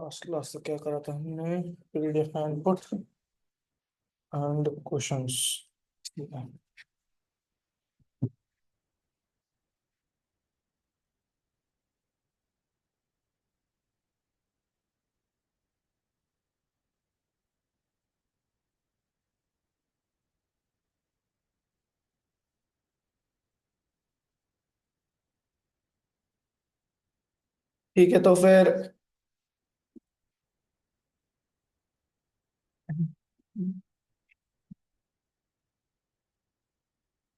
Last class से क्या करा था हमने? PDF input and questions. ठीक है। ठीक है तो फिर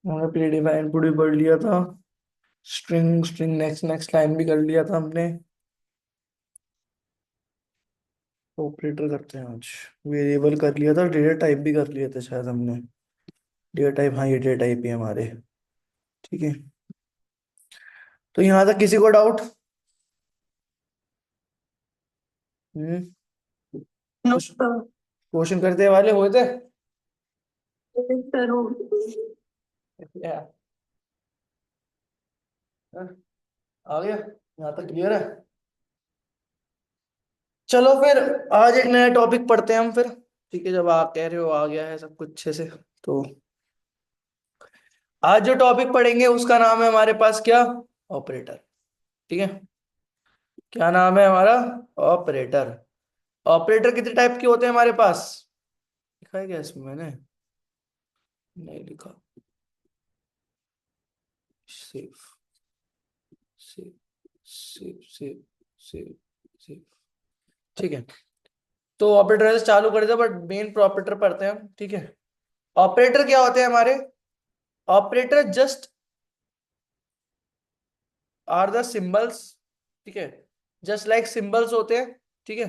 हमने पीडीएफ इनपुट भी पढ़ लिया था। String string next next line भी कर लिया था हमने। ऑपरेटर करते हैं आज। वेरिएबल कर लिया था, डेटा टाइप भी कर लिए थे शायद हमने। डेटा टाइप, हाँ ये डेटा टाइप ही है हमारे। ठीक है। तो यहाँ तक किसी को doubt? Hmm. No sir. Question करते वाले हुए थे सर हो। क्या? हाँ, आ गया। यहाँ तक क्लियर है। चलो फिर आज एक नया टॉपिक पढ़ते हैं हम फिर। ठीक है, जब आप कह रहे हो आ गया है सब कुछ अच्छे से, तो आज जो टॉपिक पढ़ेंगे उसका नाम है हमारे पास क्या? ऑपरेटर। ठीक है। क्या नाम है हमारा? ऑपरेटर। ऑपरेटर कितने टाइप के होते हैं हमारे पास? लिखा है क्या इसमें मैंने? नहीं लिखा। Save save save save save save. ठीक है। तो ऑपरेटर से चालू कर दे, बट मेन ऑपरेटर पढ़ते हैं हम। ठीक है। ऑपरेटर क्या होते हैं हमारे? Operator just are the symbols. ठीक है। जस्ट लाइक सिंबल्स होते हैं। ठीक है।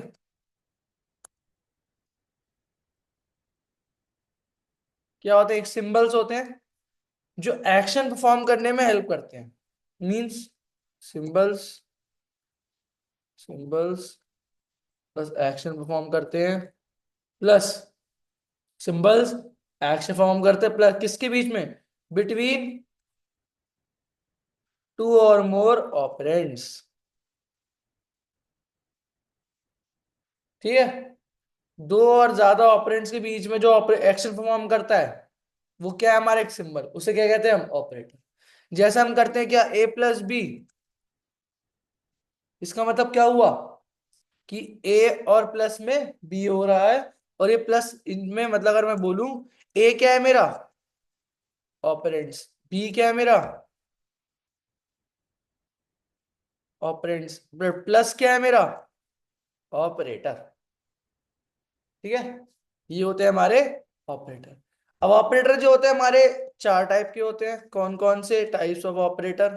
क्या होते हैं? एक सिंबल्स होते हैं जो एक्शन परफॉर्म करने में हेल्प करते हैं। Means symbols, symbols plus action perform करते हैं, प्लस सिंबल्स एक्शन परफॉर्म करते हैं, प्लस किसके बीच में? बिटवीन टू और मोर ऑपरेंड्स। ठीक है। दो और ज्यादा ऑपरेंड्स के बीच में जो एक्शन परफॉर्म करता है वो क्या है? हमारा एक सिंबल। उसे क्या कहते हैं हम? ऑपरेटर। जैसे हम करते हैं क्या, ए प्लस बी। इसका मतलब क्या हुआ कि ए और प्लस में बी हो रहा है, और ये प्लस इनमें, मतलब अगर मैं बोलूं ए क्या है मेरा? ऑपरेंड्स। बी क्या है मेरा? ऑपरेंड्स। प्लस क्या है मेरा? ऑपरेटर। ठीक है। ये होते हैं हमारे ऑपरेटर। अब ऑपरेटर जो होते हैं हमारे, चार टाइप के होते हैं। कौन कौन से टाइप्स ऑफ ऑपरेटर?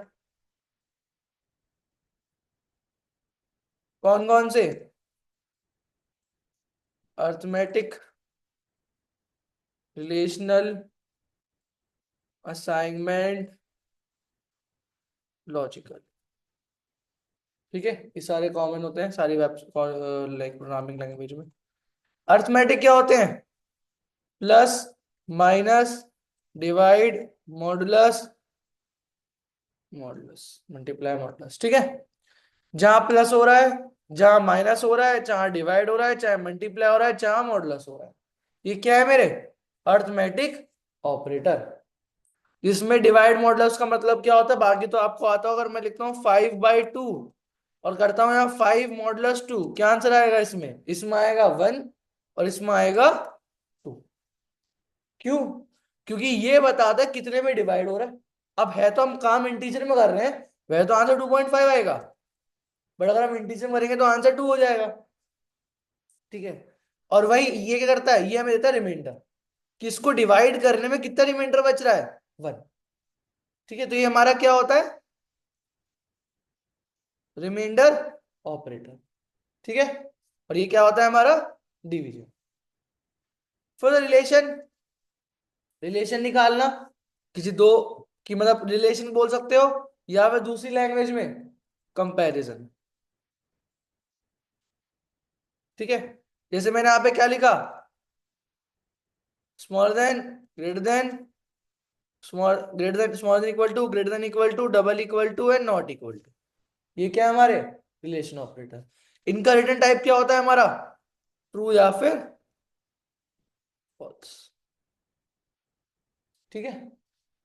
कौन कौन से? Arithmetic, relational, assignment, logical. ठीक है। ये सारे कॉमन होते हैं सारी वेब लाइक प्रोग्रामिंग लैंग्वेज में। अर्थमेटिक क्या होते हैं? Plus, minus, divide, modulus, modulus, multiply, modulus. ठीक है। जहां प्लस हो रहा है, जहां माइनस हो रहा है, जहां डिवाइड हो रहा है, चाहे मल्टीप्लाई हो रहा है, जहां मॉडुलस हो रहा है, ये क्या है मेरे? Arithmetic operator. इसमें डिवाइड मॉडुलस का मतलब क्या होता है बाकी तो आपको आता होगा। अगर मैं लिखता हूँ 5/2 और करता हूँ यहाँ 5 मॉडुलस 2, क्या आंसर आएगा इसमें? इसमें आएगा 1 और इसमें आएगा 2। क्यों? क्योंकि ये बताता है कितने में डिवाइड हो रहा है। अब है तो हम काम इंटीजर में कर रहे हैं, वह तो आंसर 2.5 आएगा, बट अगर हम इंटीजर में करेंगे तो आंसर 2 हो जाएगा। ठीक है। और वही ये क्या करता है, ये हमें देता है रिमाइंडर, कि इसको डिवाइड करने में कितना रिमाइंडर बच रहा है? 1। ठीक है। तो ये हमारा क्या होता है? Reminder operator. ठीक है। और ये क्या होता है हमारा? डिवीजन। फिर रिलेशन, रिलेशन निकालना किसी दो की, मतलब रिलेशन बोल सकते हो, या फिर दूसरी लैंग्वेज में कंपैरिजन। ठीक है। जैसे मैंने यहाँ पे क्या लिखा? Smaller than, greater than, smaller than equal to, greater than equal to, double equal to and not equal to. ये क्या है हमारे? Relation operator. इनका रिटर्न टाइप क्या होता है हमारा, ट्रू या फिर फॉल्स। ठीक है,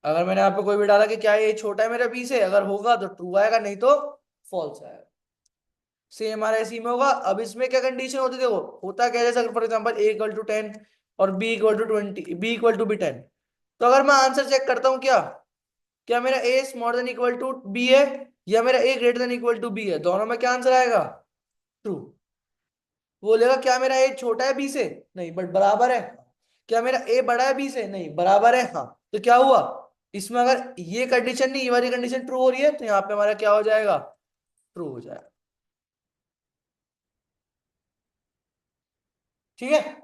अगर मैंने यहाँ पे कोई भी डाला कि क्या ये छोटा है मेरा बी से, अगर होगा तो ट्रू आएगा, नहीं तो फॉल्स आएगा। सेम हमारा इसी में होगा। अब इसमें क्या कंडीशन होती है, देखो होता क्या है, जैसे for example a equal to 10 और b equal to 20, b equal to b 10, तो अगर मैं आंसर चेक करता हूँ, क्या क्या मेरा A is more than equal to B है, या मेरा A greater than equal to B है, दोनों में क्या आंसर आएगा, ट्रू। बोलेगा क्या मेरा ए छोटा है बी से, नहीं बट बराबर है। क्या मेरा ए बड़ा है बी से, नहीं बराबर है, हाँ। तो क्या हुआ, इसमें अगर ये कंडीशन नहीं, ये वाली कंडीशन ट्रू हो रही है, तो यहाँ पे हमारा क्या हो जाएगा, ट्रू हो जाएगा। ठीक है,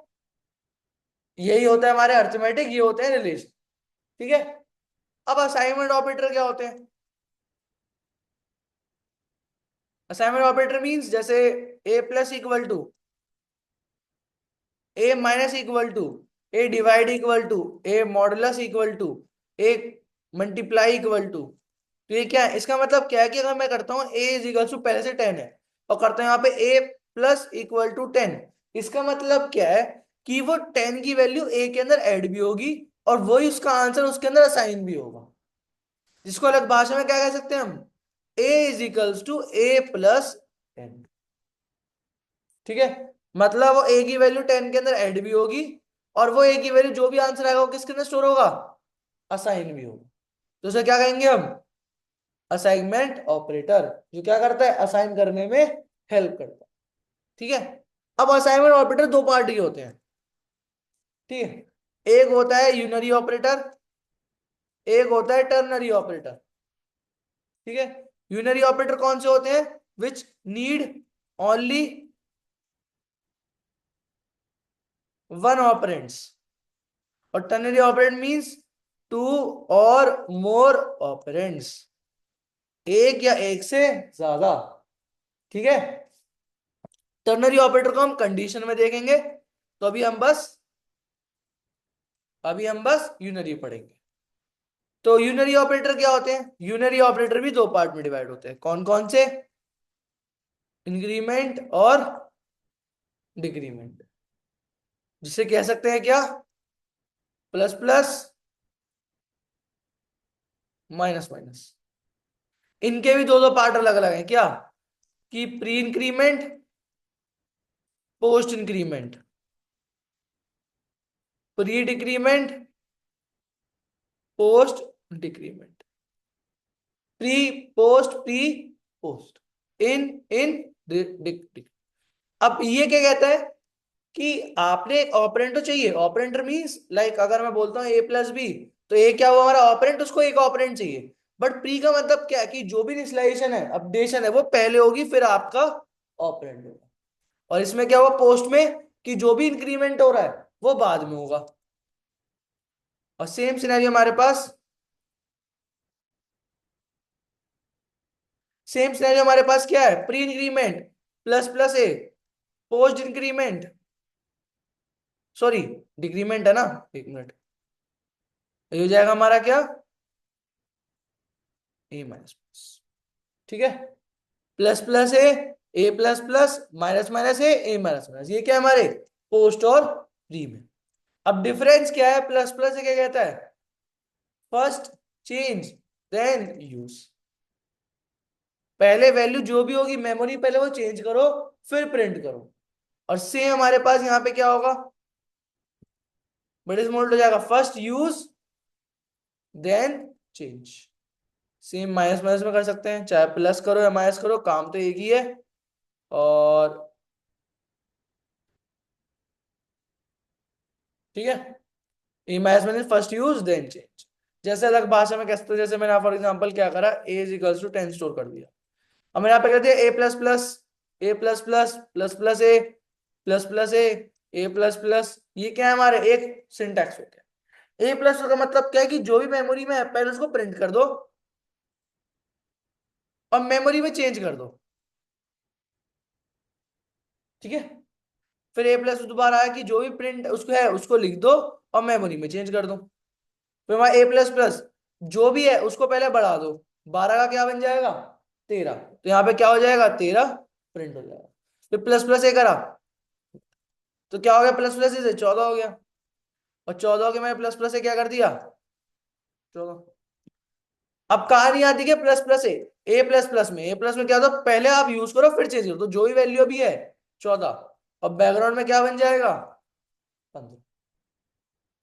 यही होता है हमारे अर्थमेटिक, ये होते हैं रिलेशन। ठीक है, अब असाइनमेंट ऑपरेटर क्या होते हैं। असाइनमेंट ऑपरेटर मींस जैसे A plus equal to, A minus equal to, A divide equal to, A modulus equal to, A multiply equal to. तो ये क्या है, इसका मतलब क्या है कि अगर मैं करता हूँ ए इज इक्वल टू पहले से 10 है, और करता हूँ यहाँ पे ए प्लस इक्वल टू 10, इसका मतलब क्या है कि वो 10 की वैल्यू ए के अंदर ऐड भी होगी, और वही उसका आंसर उसके अंदर असाइन भी होगा, जिसको अलग भाषा में क्या कह सकते हैं हम, A is equals to A plus 10। ठीक है, मतलब वो ए की वैल्यू 10 के अंदर ऐड भी होगी, और वो ए की वैल्यू जो भी आंसर आएगा वो किसके अंदर स्टोर होगा, असाइन भी होगा। तो उसे क्या कहेंगे हम, असाइनमेंट ऑपरेटर, जो क्या करता है, असाइन करने में हेल्प करता है। ठीक है, अब असाइनमेंट ऑपरेटर दो पार्ट के होते हैं। ठीक है, एक होता है यूनरी ऑपरेटर, एक होता है टर्नरी ऑपरेटर। ठीक है, यूनरी ऑपरेटर कौन से होते हैं, which need only one operands, और टर्नरी ऑपरेंड मींस टू और मोर ऑपरेंड्स, एक या एक से ज्यादा। ठीक है, टर्नरी ऑपरेटर को हम कंडीशन में देखेंगे, तो अभी हम बस यूनरी पढ़ेंगे। तो यूनरी ऑपरेटर क्या होते हैं, यूनरी ऑपरेटर भी दो पार्ट में डिवाइड होते हैं, कौन कौन से, इंक्रीमेंट और डिक्रीमेंट, जिसे कह सकते हैं क्या, प्लस प्लस, माइनस माइनस। इनके भी दो दो पार्ट अलग अलग हैं, क्या कि pre increment, post increment, pre decrement, post decrement, pre post pre post, इन इन डिक। अब ये क्या कहता है कि आपने एक ऑपरेंड तो चाहिए, ऑपरेंडर मींस लाइक अगर मैं बोलता हूँ ए प्लस बी, तो ए क्या हुआ हमारा ऑपरेंड, उसको एक ऑपरेंड चाहिए। बट प्री का मतलब क्या है कि जो भी इनिशियलाइजेशन है, अपडेशन है, वो पहले होगी, फिर आपका ऑपरेंड होगा। और इसमें क्या हुआ पोस्ट में, कि जो भी इंक्रीमेंट हो रहा है वो बाद में होगा। और सेम सिनेरियो हमारे पास, सेम सिनेरियो हमारे पास क्या है, प्री इंक्रीमेंट प्लस प्लस ए, पोस्ट इंक्रीमेंट, सॉरी डिक्रीमेंट है ना, एक मिनट, ये हो जाएगा हमारा क्या, ए माइनस प्लस। ठीक है, प्लस प्लस ए प्लस प्लस, माइनस माइनस ए माइनस माइनस, ये क्या है हमारे पोस्ट और प्री में। अब डिफरेंस क्या है, प्लस प्लस से क्या कहता है, फर्स्ट चेंज देन यूज, पहले वैल्यू जो भी होगी मेमोरी, पहले वो चेंज करो फिर प्रिंट करो। और सेम हमारे पास यहाँ पे क्या होगा, बड़े स्मॉल हो जाएगा, first use then change. Same minus minus में कर सकते हैं, चाहे प्लस करो या माइनस करो, काम तो एक ही है। और ठीक है, A minus minus first use then change, जैसे अलग भाषा में कह सकते हो, जैसे मैंने फॉर एग्जांपल क्या करा, ए इज इक्वल्स टू 10 स्टोर कर दिया। अब मैंने यहाँ पे कर दिया ए प्लस प्लस, ए प्लस प्लस, प्लस प्लस ए, प्लस प्लस ए प्लस प्लस, ये क्या है हमारे एक सिंटैक्स हो गया। ए प्लस का मतलब क्या है कि जो भी मेमोरी में है पहले उसको प्रिंट कर दो, और मेमोरी में चेंज कर दो। ठीक है, फिर ए प्लस दोबारा आया कि जो भी प्रिंट उसको है उसको लिख दो, और मेमोरी में चेंज कर दो। फिर हमारा ए प्लस प्लस जो भी है उसको पहले बढ़ा दो, 12 का क्या बन जाएगा, 13, तो यहाँ पे क्या हो जाएगा, 13 प्रिंट हो जाएगा। फिर प्लस प्लस ए करा तो क्या हो गया, प्लस प्लस से 14 हो गया, और 14 के मैंने प्लस प्लस से क्या कर दिया, 14। अब कहा नहीं आती क्या प्लस प्लस ए प्लस प्लस में, ए प्लस में क्या होता है, पहले आप यूज करो फिर चेंज करो, तो जो ही वैल्यू भी है 14, अब बैकग्राउंड में क्या बन जाएगा 15।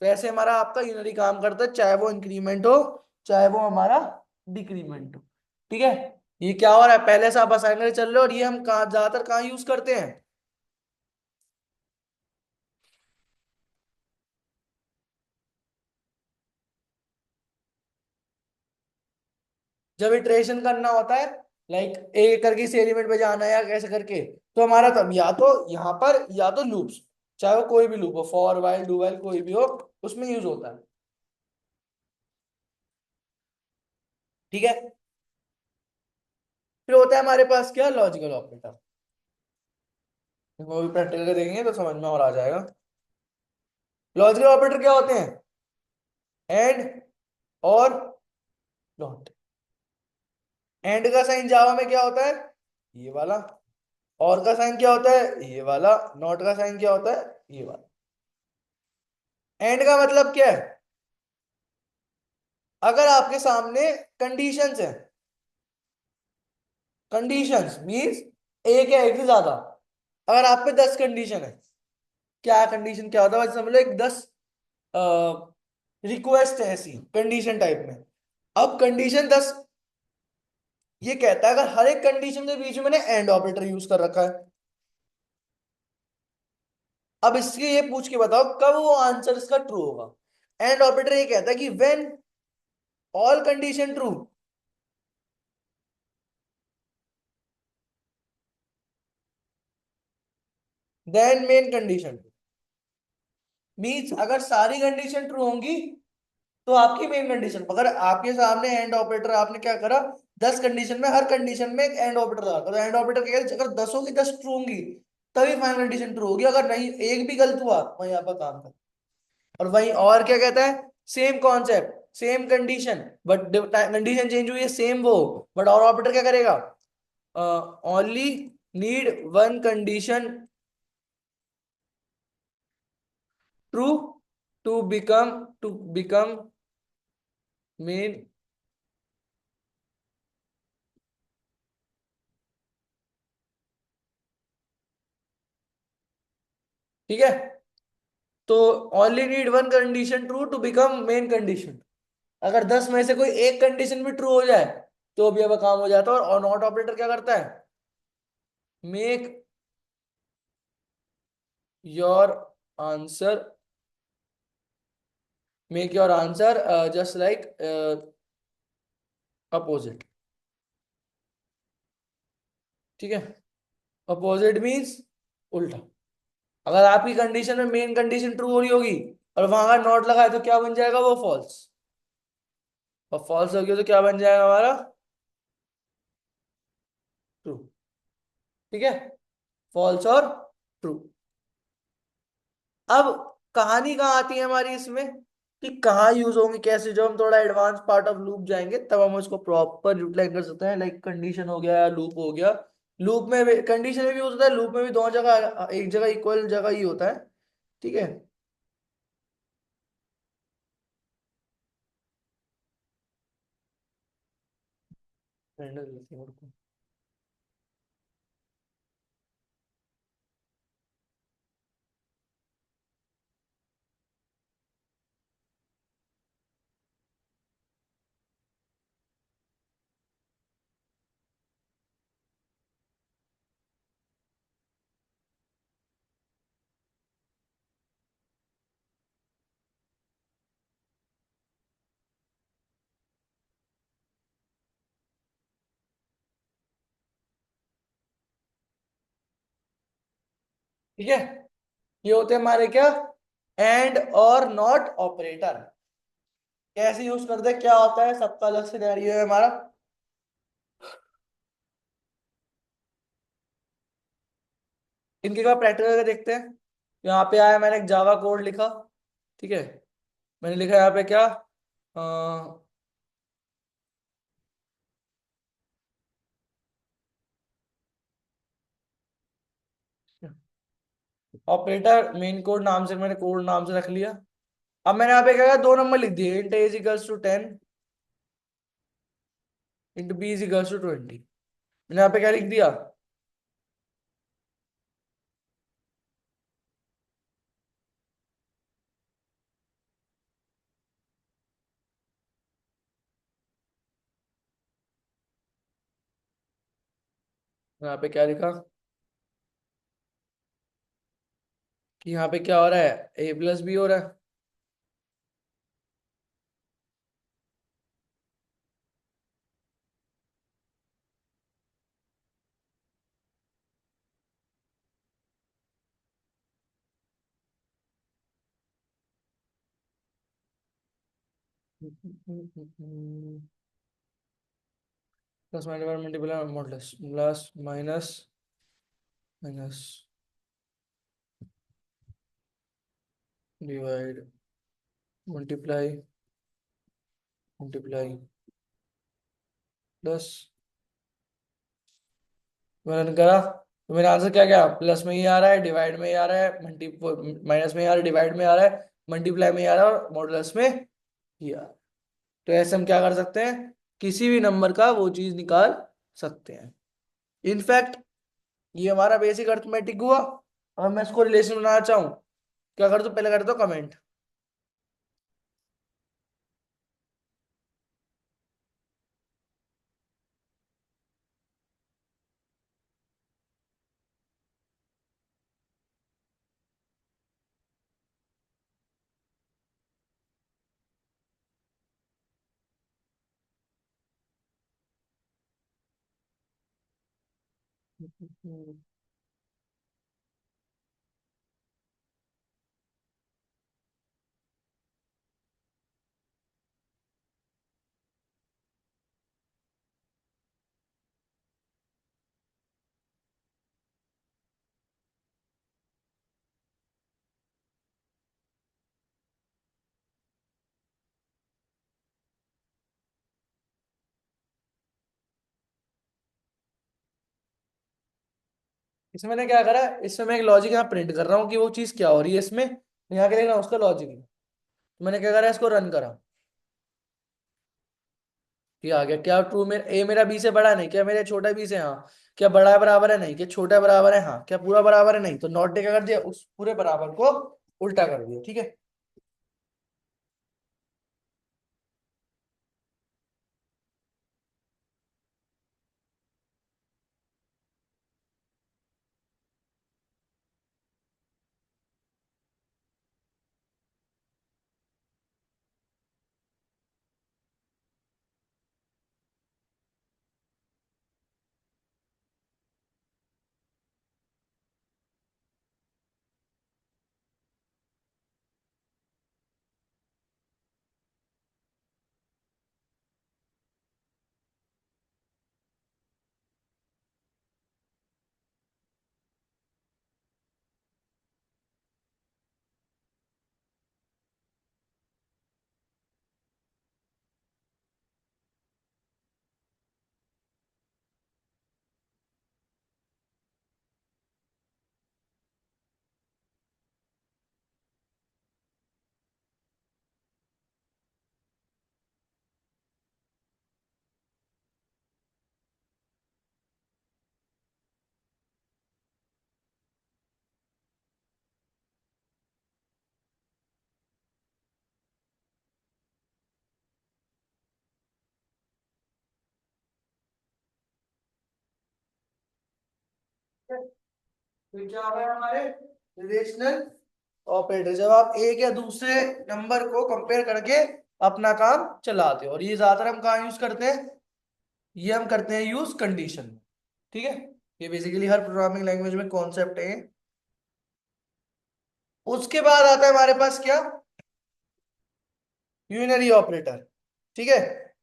तो ऐसे हमारा आपका यूनरी काम करता है, चाहे वो इंक्रीमेंट हो चाहे वो हमारा डिक्रीमेंट हो। ठीक है, ये क्या हो रहा है, पहले से आप असाइन करके चल रहे हो, और ये हम कहाँ ज्यादातर कहाँ यूज करते हैं, जब इटरेशन करना होता है, लाइक एक करके इस एलिमेंट पे जाना है या कैसे करके, तो हमारा तब या तो यहाँ पर या तो लूप्स, चाहे वो कोई भी लूप हो, फॉर वाइल डू वाइल कोई भी हो, उसमें यूज होता है। ठीक है, फिर होता है हमारे पास क्या, लॉजिकल ऑपरेटर। वो भी प्रैक्टिकल करके देखेंगे तो समझ में और आ जाएगा। लॉजिकल ऑपरेटर क्या होते हैं, एंड और नॉट। एंड का साइन जावा में क्या होता है, ये वाला, और का साइन क्या होता है, ये वाला, नॉट का साइन क्या होता है, ये वाला। एंड का मतलब क्या है, अगर आपके सामने कंडीशंस है, कंडीशंस मींस एक या एक से ज्यादा, अगर आप पे 10 कंडीशन है, क्या कंडीशन क्या होता है, समझ लो एक 10 रिक्वेस्ट है ऐसी कंडीशन टाइप में। अब कंडीशन 10 ये कहता है, अगर हर एक कंडीशन के बीच में मैंने एंड ऑपरेटर यूज कर रखा है। अब इसके ये पूछ के बताओ कब वो आंसर इसका ट्रू होगा। एंड ऑपरेटर ये कहता है कि when all condition true, then main condition. Means अगर सारी कंडीशन ट्रू होंगी तो आपकी मेन कंडीशन, अगर आपके सामने एंड ऑपरेटर आपने क्या करा, 10 कंडीशन में हर कंडीशन में एक एंड ऑपरेटर लगा, तो एंड ऑपरेटर क्या है, अगर 10 की 10 ट्रू होंगी तभी फाइनल कंडीशन ट्रू होगी, अगर नहीं एक भी गलत हुआ वही आपका काम था। और वही और क्या कहता है, same concept same condition but condition change हुई है सेम वो, बट और ऑपरेटर क्या करेगा, only need one condition true to become main. ठीक है, तो only need one condition true to become main condition. अगर 10 में से कोई एक कंडीशन भी ट्रू हो जाए तो भी अब काम हो जाता है, और नॉट ऑपरेटर क्या करता है, make your answer, make your answer just like opposite. ठीक है, अपोजिट मीन्स उल्टा। अगर आपकी कंडीशन में मेन कंडीशन ट्रू हो रही होगी और वहां अगर नॉट लगा है तो क्या बन जाएगा वो फॉल्स, और फॉल्स हो गया तो क्या बन जाएगा हमारा ट्रू। ठीक है, फॉल्स और ट्रू। अब कहानी कहाँ आती है हमारी इसमें, कि कहाँ यूज होंगे कैसे, जो हम थोड़ा एडवांस पार्ट ऑफ लूप जाएंगे तब हम उसको प्रॉपर यूटिलाइज कर सकते हैं, लाइक कंडीशन हो गया या लूप हो गया। लूप में भी कंडीशन में भी यूज होता है, लूप में भी दोनों जगह एक जगह इक्वल जगह ही होता है। ठीक है, ठीक है, ये होते हैं हमारे क्या, एंड और नॉट ऑपरेटर। कैसे यूज करते हैं क्या होता है, सबका अलग सिनेरियो है हमारा। इनके का प्रैक्टिकल करके देखते हैं। यहाँ पे आया मैंने एक जावा कोड लिखा। ठीक है, मैंने लिखा यहाँ पे क्या, ऑपरेटर मेन कोड नाम से मैंने कोड नाम से रख लिया। अब मैंने यहाँ पे क्या किया, दो नंबर लिख दिए, int a is equals to 10 into b is equals to 20। मैंने यहाँ पे क्या लिख दिया, यहाँ पे क्या लिखा कि यहाँ पे क्या हो रहा है, ए प्लस बी हो रहा है। Plus minus multiply modulus, plus minus minus divide multiply multiply plus. मैंने करा तो मेरा आंसर क्या गया, प्लस में ही आ रहा है, डिवाइड में ही आ रहा है, मल्टी माइनस में ही आ रहा है, डिवाइड में आ रहा है, मल्टीप्लाई में ही आ रहा है और मॉडुलस में ही आ रहा है। तो ऐसे हम क्या कर सकते हैं, किसी भी नंबर का वो चीज निकाल सकते हैं। इनफैक्ट ये हमारा बेसिक अर्थमेटिक हुआ। और मैं इसको रिलेशन बनाना चाहूँ, क्या कर दो, पहले कर दो कमेंट। इसमें मैंने क्या करा, इसमें मैं एक लॉजिक यहाँ प्रिंट कर रहा हूँ कि वो चीज क्या हो रही है इसमें, यहाँ के लिख रहा हूँ उसका लॉजिक। तो मैंने क्या करा, इसको रन करा, ये आ गया क्या ट्रू, मेरा ए मेरा बी से बड़ा है नहीं, क्या मेरे छोटा बी से, हाँ। क्या बड़ा है बराबर है नहीं, क्या छोटा बराबर है, हाँ। क्या पूरा बराबर है नहीं, तो नॉट ने क्या कर दिया, उस पूरे बराबर को उल्टा कर दिया, ठीक है। तो क्या हो गया हमारे रिलेशनल ऑपरेटर, जब आप एक या दूसरे नंबर को कंपेयर करके अपना काम चलाते हो। और ये ज्यादातर हम कहाँ यूज करते हैं, ये हम करते हैं यूज कंडीशन में, ठीक है। ये बेसिकली हर प्रोग्रामिंग लैंग्वेज में कॉन्सेप्ट है। उसके बाद आता है हमारे पास क्या, यूनरी ऑपरेटर, ठीक है।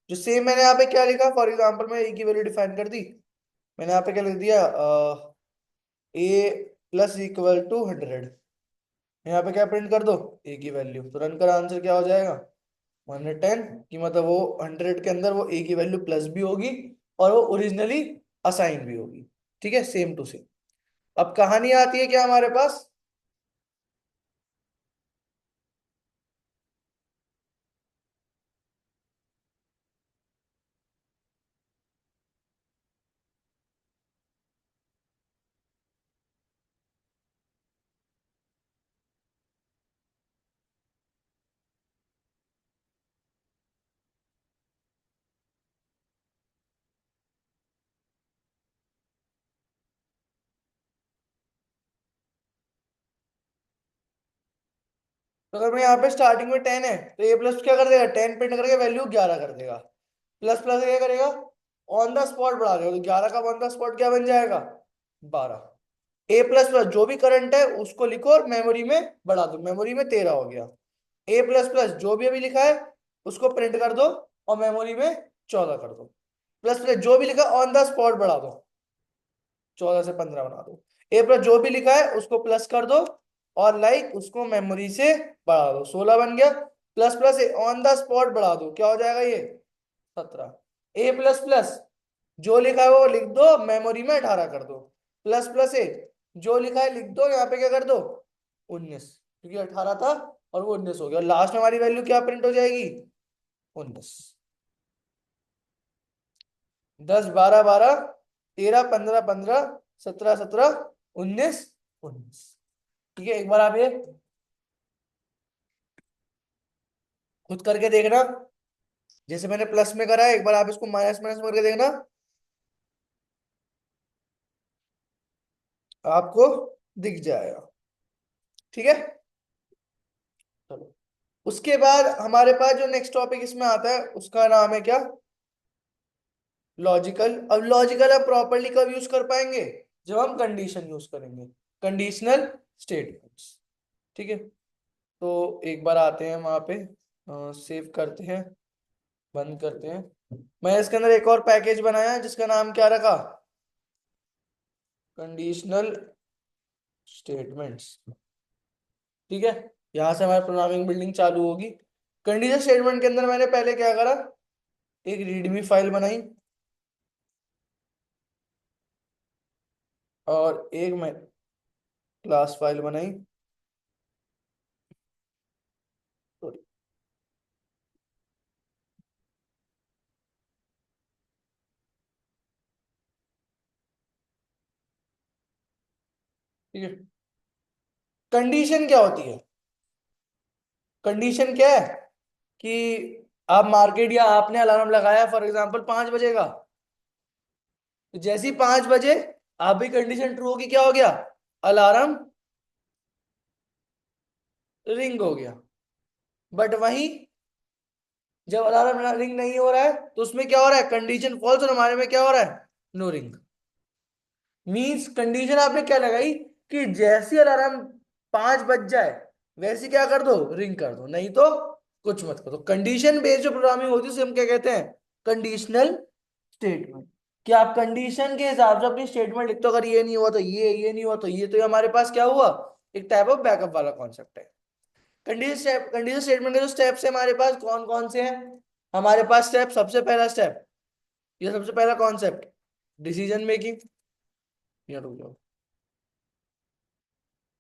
जो सेम मैंने यहाँ पे क्या लिखा, फॉर एग्जांपल मैं ए की वैल्यू डिफाइन कर दी। मैंने यहाँ पे क्या लिख दिया, ए प्लस इक्वल टू 100। यहाँ पे क्या प्रिंट कर दो, ए की वैल्यू, तो रन का आंसर क्या हो जाएगा, 110। की मतलब वो 100 के अंदर वो ए की वैल्यू प्लस भी होगी और वो ओरिजिनली असाइन भी होगी, ठीक है, सेम टू सेम। अब कहानी आती है क्या हमारे पास, तो अगर मैं यहाँ पे स्टार्टिंग में 10 है तो ए प्लस क्या कर देगा, 10 प्रिंट करके वैल्यू 11 कर देगा। प्लस प्लस क्या करेगा, ऑन द स्पॉट बढ़ा देगा, तो 11 का ऑन द स्पॉट क्या बन जाएगा, 12। ए प्लस प्लस जो भी करंट है उसको लिखो और मेमोरी में बढ़ा दो, मेमोरी में 13 हो गया। ए प्लस प्लस जो भी अभी लिखा है उसको प्रिंट कर दो और मेमोरी में 14 कर दो। प्लस प्लस जो भी लिखा ऑन द स्पॉट बढ़ा दो, 14 से 15 बना दो। ए प्लस जो भी लिखा है उसको प्लस कर दो और लाइक उसको मेमोरी से बढ़ा दो, 16 बन गया। Plus plus on the spot बढ़ा दो, क्या हो जाएगा ये, 17। ए प्लस प्लस जो लिखा है वो लिख दो, मेमोरी में 18 कर दो। प्लस प्लस ए जो लिखा है लिख दो, यहाँ पे क्या कर दो, 19, क्योंकि 18 था और वो 19 हो गया। और लास्ट में हमारी वैल्यू क्या प्रिंट हो जाएगी, 19। 10 12 12, 13 15 15, 17 17, 19 19। ठीक है, एक बार आप ये खुद करके देखना, जैसे मैंने प्लस में करा है, एक बार आप इसको माइनस माइनस करके देखना, आपको दिख जाएगा। ठीक है, चलो। उसके बाद हमारे पास जो नेक्स्ट टॉपिक इसमें आता है उसका नाम है क्या, लॉजिकल। अब लॉजिकल अब प्रॉपरली कब यूज कर पाएंगे, जब हम कंडीशन यूज करेंगे, कंडीशनल स्टेटमेंट्स। ठीक है, तो एक बार आते हैं वहां पे, सेव करते हैं, बंद करते हैं। मैं इसके अंदर एक और पैकेज बनाया है जिसका नाम क्या रखा, कंडीशनल स्टेटमेंट्स। ठीक है, यहां से हमारी प्रोग्रामिंग बिल्डिंग चालू होगी। कंडीशनल स्टेटमेंट के अंदर मैंने पहले क्या करा, एक रीडमी फाइल बनाई और एक मैं क्लास फाइल बनाई। Sorry, ठीक है। कंडीशन क्या होती है, कंडीशन क्या है कि आप मार्केट या आपने अलार्म लगाया फॉर एग्जांपल 5 बजे का, तो जैसे ही 5 बजे आप भी कंडीशन ट्रू होगी, क्या हो गया, अलार्म रिंग हो गया। बट वहीं जब अलार्म रिंग नहीं हो रहा है तो उसमें क्या हो रहा है, कंडीशन फॉल्स, और हमारे में क्या हो रहा है, नो रिंग। मीन्स कंडीशन आपने क्या लगाई कि जैसी अलार्म 5 बज जाए वैसे क्या कर दो, रिंग कर दो, नहीं तो कुछ मत करो। कंडीशन बेस्ड जो प्रोग्रामिंग होती है उसे हम क्या कहते हैं, कंडीशनल स्टेटमेंट। कि आप कंडीशन के हिसाब से अपनी स्टेटमेंट लिखते हो, अगर ये नहीं हुआ तो ये नहीं हुआ तो ये हमारे पास क्या हुआ, एक टाइप ऑफ बैकअप वाला कॉन्सेप्ट है। कंडीशन स्टेटमेंट के जो स्टेप्स है हमारे पास कौन कौन से हैं, हमारे पास स्टेप, सबसे पहला स्टेप, ये सबसे पहला कॉन्सेप्ट, डिसीजन मेकिंग। यहाँ रुक जाओ,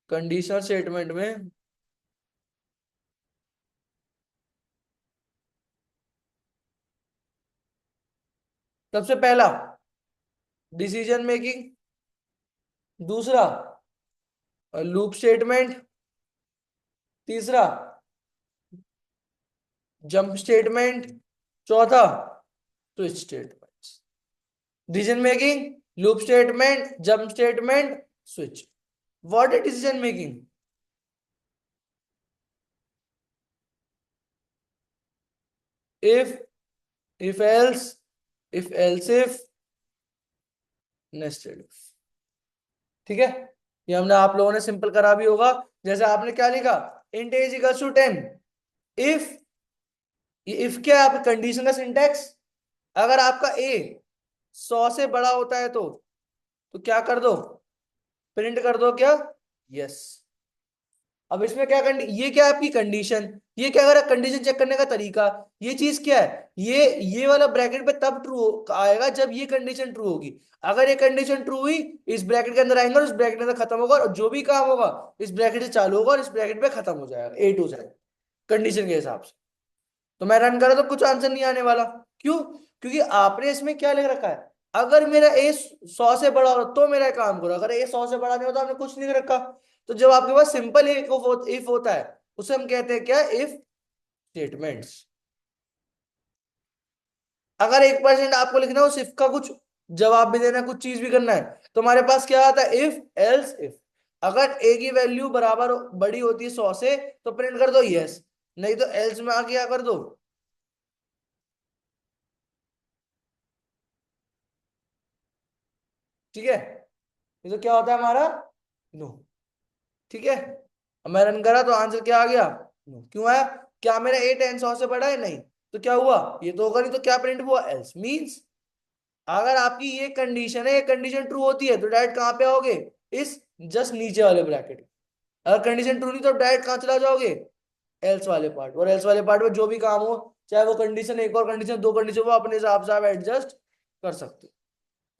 कंडीशनल स्टेटमेंट में सबसे पहला डिसीजन मेकिंग, दूसरा लूप स्टेटमेंट, तीसरा जंप स्टेटमेंट, चौथा switch statement. Decision making, loop statement, jump statement, switch. What is decision making, if else, if else if, nested if. ठीक है, ये हमने आप लोगों ने सिंपल करा भी होगा। जैसे आपने क्या लिखा, int as equals to 10, if, ये इफ क्या है, आपका कंडीशन का सिंटेक्स, अगर आपका ए 100 से बड़ा होता है तो क्या कर दो, प्रिंट कर दो क्या, यस। अब इसमें क्या ये क्या है आपकी कंडीशन, ये क्या कर कंडीशन चेक करने का तरीका, ये चीज क्या है, ये वाला ब्रैकेट पे तब ट्रू आएगा जब ये कंडीशन ट्रू होगी। अगर ये कंडीशन ट्रू हुई, इस ब्रैकेट के अंदर आएंगे और इस ब्रैकेट के अंदर खत्म होगा, और जो भी काम होगा इस ब्रैकेट से चालू होगा और इस ब्रैकेट पे खत्म हो जाएगा, ए टू जेड कंडीशन के हिसाब से। तो मैं रन करा तो कुछ आंसर नहीं आने वाला, क्यों, क्योंकि आपने इसमें क्या लिख रखा है, अगर मेरा ए 100 से बड़ा हो तो मेरा काम करो, अगर ए 100 से बड़ा नहीं होता आपने कुछ नहीं रखा। तो जब आपके पास सिंपल इफ होता है उसे हम कहते हैं क्या, इफ स्टेटमेंट्स। अगर 1% आपको लिखना है उस इफ का कुछ जवाब भी देना है, कुछ चीज भी करना है, तो हमारे पास क्या आता है, इफ एल्स इफ। अगर ए की वैल्यू बराबर बड़ी होती है 100 से तो प्रिंट कर दो यस, नहीं तो एल्स में आके क्या कर दो। ठीक है, ये तो क्या होता है हमारा नो। ठीक है, अब मैं रन करा तो आंसर क्या आ गया नो। क्यों आया? क्या मेरा ए 10 100 से बड़ा है? नहीं। तो क्या हुआ? ये तो होगा नहीं, तो क्या प्रिंट हुआ? एल्स मीन्स अगर आपकी ये कंडीशन है, ये कंडीशन ट्रू होती है तो डायरेक्ट कहां पे आओगे? इस जस्ट नीचे वाले ब्रैकेट। अगर कंडीशन ट्रू नहीं तो डायरेक्ट कहां चला जाओगे? एल्स वाले पार्ट। और एल्स वाले पार्ट में जो भी काम हो, चाहे वो कंडीशन एक और कंडीशन दो कंडीशन, वो अपने हिसाब से आप एडजस्ट कर सकते हो।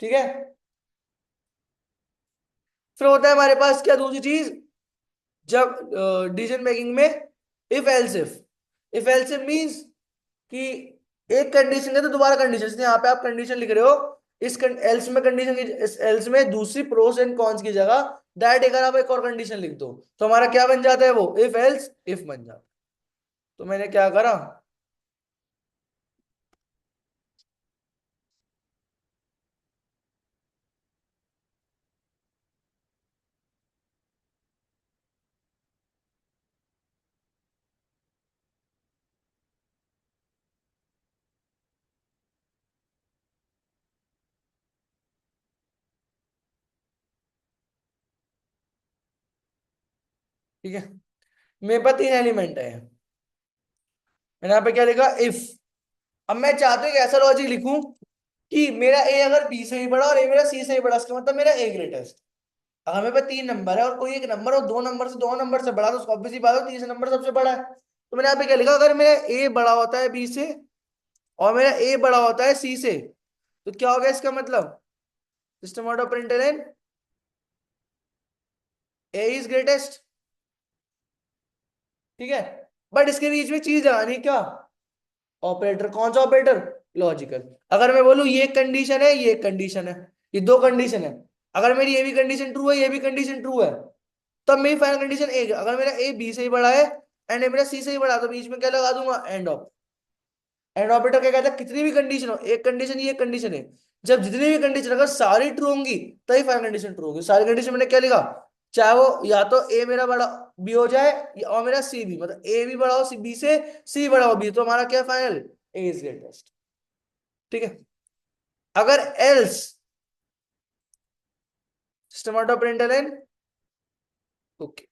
ठीक है, फिर होता है हमारे पास क्या दूसरी चीज, जब डिसीजन मेकिंग में इफ एल्स इफ मींस कि एक कंडीशन है तो दोबारा कंडीशन, जैसे यहाँ पे आप कंडीशन लिख रहे हो, इस एल्स में कंडीशन की, इस एल्स में दूसरी प्रोस एंड कॉन्स की जगह डायरेक्ट अगर आप एक और कंडीशन लिख दो तो हमारा क्या बन जाता है? वो इफ एल्स इफ बन जाता है। तो मैंने क्या करा, ठीक है, मेरे पास 3 एलिमेंट है, मैंने यहाँ पे क्या लिखा इफ। अब मैं चाहता हूँ एक ऐसा लॉजिक लिखूं कि मेरा ए अगर बी से ही बड़ा और ए मेरा सी से ही बड़ा, इसका मतलब मेरा ए ग्रेटेस्ट। अगर मेरे पास 3 नंबर है और कोई एक नंबर और दो नंबर से बड़ा, तो उसको ऑब्वियसली बात है तीसरा नंबर सबसे बड़ा है। तो मैंने यहाँ पे क्या लिखा, अगर मेरा ए बड़ा होता है बी से और मेरा ए बड़ा होता है सी से, तो क्या हो गया इसका मतलब? System out of println A is greatest. ठीक है, बट इसके बीच में चीज लगानी क्या? ऑपरेटर। कौन सा ऑपरेटर? लॉजिकल। अगर मैं बोलूं ये कंडीशन है, ये कंडीशन है, ये दो कंडीशन है, अगर मेरी ये भी कंडीशन ट्रू है, ये भी कंडीशन ट्रू है, तब मेरी फाइनल कंडीशन ए। अगर मेरा ए बी से ही बड़ा है एंड मेरा सी से ही बड़ा है, तो बीच में क्या लगा दूंगा? End of. एंड ऑपरेटर क्या कहता है? कितनी भी कंडीशन हो, एक कंडीशन ये कंडीशन है, जब जितनी भी कंडीशन अगर सारी ट्रू होंगी तभी फाइनल कंडीशन ट्रू होगी। सारी कंडीशन मैंने क्या लिखा, चाहे वो या तो ए मेरा बड़ा बी हो जाए और मेरा सी भी, मतलब ए भी बड़ा हो बी से, सी बड़ा हो बी, तो हमारा क्या फाइनल? A is greatest. ठीक है, अगर else system out of println okay.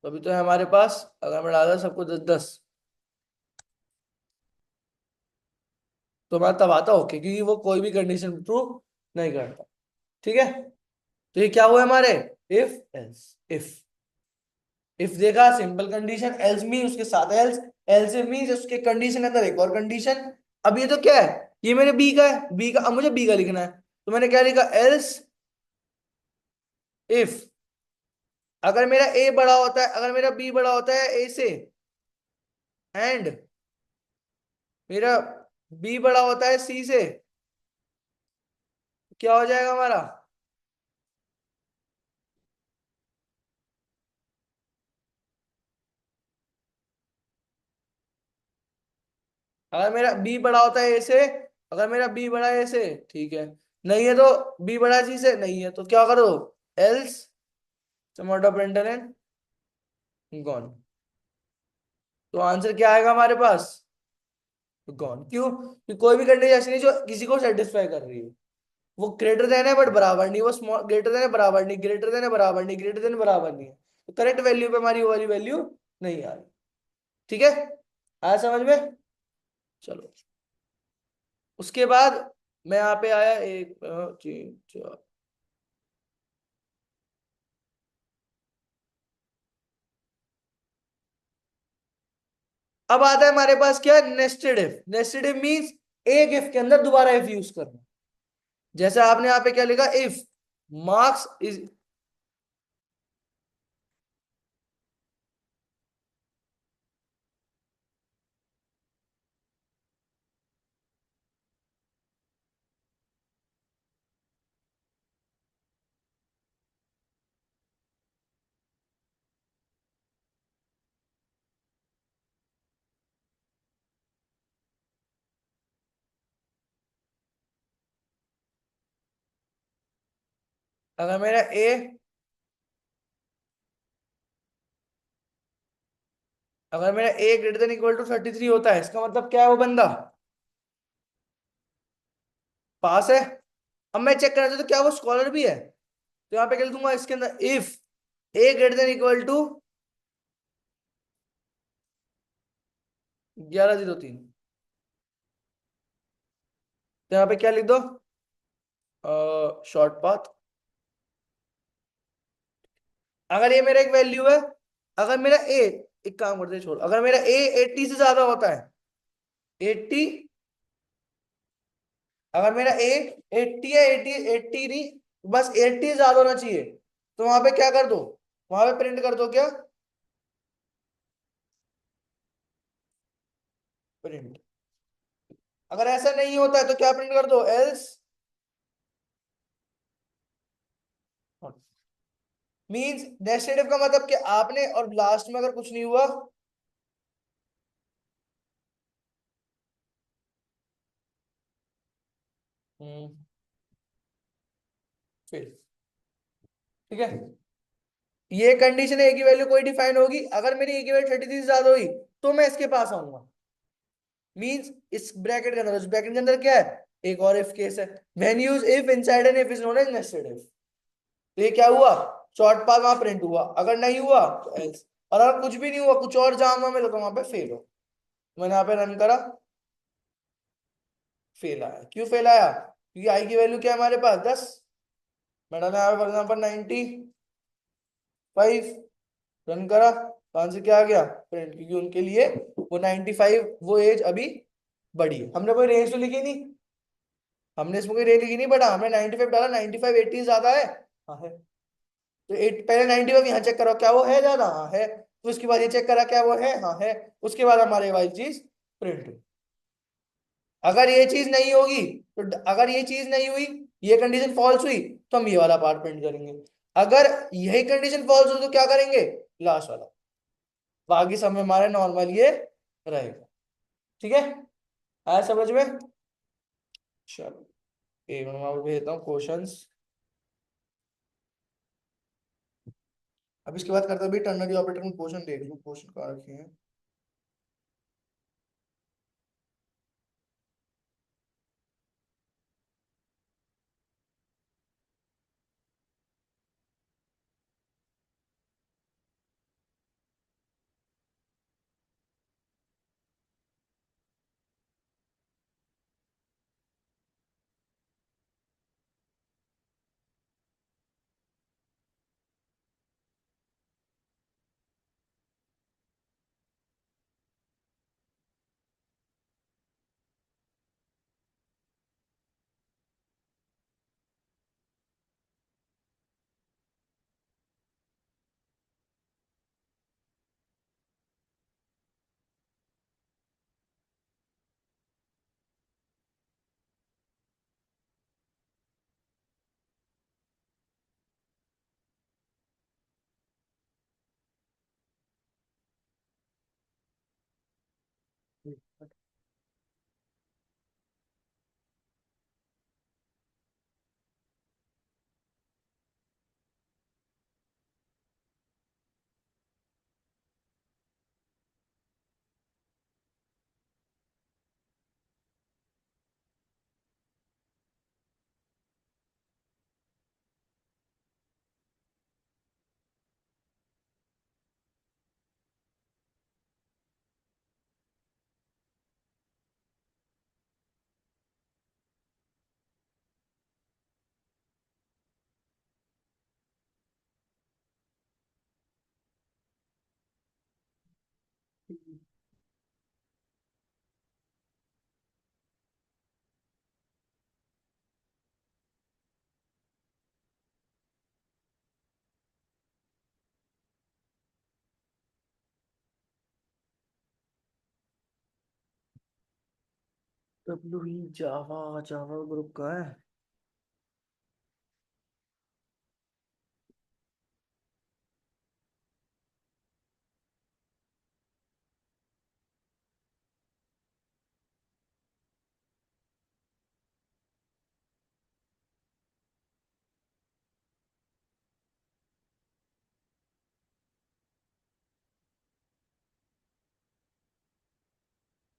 तो अभी तो है हमारे पास, अगर मैं डाला सबको 10 10 तो मैं तब आता ओके, क्योंकि वो कोई भी कंडीशन ट्रू नहीं करता। ठीक है, तो ये क्या हुआ हमारे? If else if. इफ देखा सिंपल कंडीशन, एल्स मीन उसके साथ एल्स, एल्स इफ मीन उसके कंडीशन के अंदर एक और कंडीशन। अब ये तो क्या है, ये मेरे बी का है, बी का, अब मुझे बी का लिखना है, तो मैंने क्या लिखा? एल्स इफ अगर मेरा ए बड़ा होता है, अगर मेरा बी बड़ा होता है ए से एंड मेरा बी बड़ा होता है सी से, क्या हो जाएगा हमारा? अगर मेरा बी बड़ा होता है ए से, अगर मेरा बी बड़ा है ए से, ठीक है, नहीं है तो बी बड़ा है सी से, नहीं है तो क्या करो? Else tomato printer gone. तो आंसर क्या आएगा हमारे पास? गॉन। क्यों? कि कोई भी कंडीशन ऐसी नहीं जो किसी को सेटिस्फाई कर रही है। वो ग्रेटर देन है बट बराबर नहीं, वो स्मॉल ग्रेटर देन है बराबर नहीं, ग्रेटर देन है बराबर नहीं, ग्रेटर देन बराबर नहीं है, तो करेक्ट वैल्यू पे हमारी वो वाली वैल्यू नहीं आ रही। ठीक है, आया समझ में? चलो, उसके बाद मैं यहाँ पे आया एक 3 4। अब आता है हमारे पास क्या? Nested if. Nested if means एक इफ के अंदर दोबारा इफ यूज करना। जैसे आपने यहाँ पे क्या लिखा, इफ मार्क्स इज, अगर मेरा ए अगर मेरा A greater than equal to 33 होता है, इसका मतलब क्या है, वो बंदा पास है। अब मैं चेक करना चाहता हूं तो क्या वो स्कॉलर भी है, तो यहाँ पे क्या लिख दूंगा इसके अंदर, if a greater than equal to 1103, तो यहाँ पे क्या लिख दो, शॉर्ट पाथ। अगर ये मेरा एक वैल्यू है, अगर मेरा ए, एक काम करते हैं छोड़, अगर मेरा ए 80 से ज्यादा होता है, 80, अगर मेरा ए 80 है, 80 80 नहीं, बस 80 ज्यादा होना चाहिए, तो वहां पे क्या कर दो, वहां पे प्रिंट कर दो क्या, प्रिंट। अगर ऐसा नहीं होता है तो क्या प्रिंट कर दो, एल्स। मींस नेस्टेड इफ का मतलब कि आपने और लास्ट में अगर कुछ नहीं हुआ, हम्म, फिर ठीक है, ये कंडीशन ए की वैल्यू कोई डिफाइन होगी, अगर मेरी ए की वैल्यू 33 से ज्यादा हुई तो मैं इसके पास आऊंगा। मींस इस ब्रैकेट के अंदर, उस ब्रैकेट के अंदर क्या है, एक और इफ केस है, when use if inside an if is known as nested if. तो ये क्या हुआ, शॉर्ट पाथ वहां प्रिंट हुआ, अगर नहीं हुआ तो एल्स, और अगर कुछ भी नहीं हुआ, कुछ और जामा में, तो वहां पे फेल हो। मैंने यहाँ पे रन करा, फेल आया। क्यों फेल आया, क्योंकि आई की वैल्यू क्या है हमारे पास 10। मैं डाला यहाँ पे फॉर एग्जाम्पल 95, रन करा, तो आंसर क्या आ गया, प्रिंट, क्योंकि उनके लिए वो 95, वो एज अभी बड़ी है। हमने कोई रेंज तो लिखी नहीं, हमने इसमें कोई रेंज लिखी नहीं, बट हमने 95 डाला, 95 80 ज्यादा है, हाँ है, तो पहले 95 यहाँ चेक करो क्या वो है ज्यादा, हाँ है, तो उसके बाद ये चेक करा क्या वो है, हाँ है, उसके बाद हमारे वाली चीज प्रिंट। अगर ये चीज नहीं होगी, तो अगर ये चीज नहीं हुई, ये कंडीशन फॉल्स हुई, तो हम ये वाला पार्ट प्रिंट करेंगे। अगर यही कंडीशन फॉल्स हो तो क्या करेंगे, लास्ट वाला। बाकी सब में हमारे नॉर्मल ये रहेगा। ठीक है, आया समझ में। चलो, एक मिनट में आपको भेजता हूँ क्वेश्चंस। अब इसके बाद करते हैं भी टर्नरी ऑपरेटर में क्वेश्चन, देख लूँ क्वेश्चन कहाँ रखे हैं। डब्ल्यू ही जावा, जावा ग्रुप का है।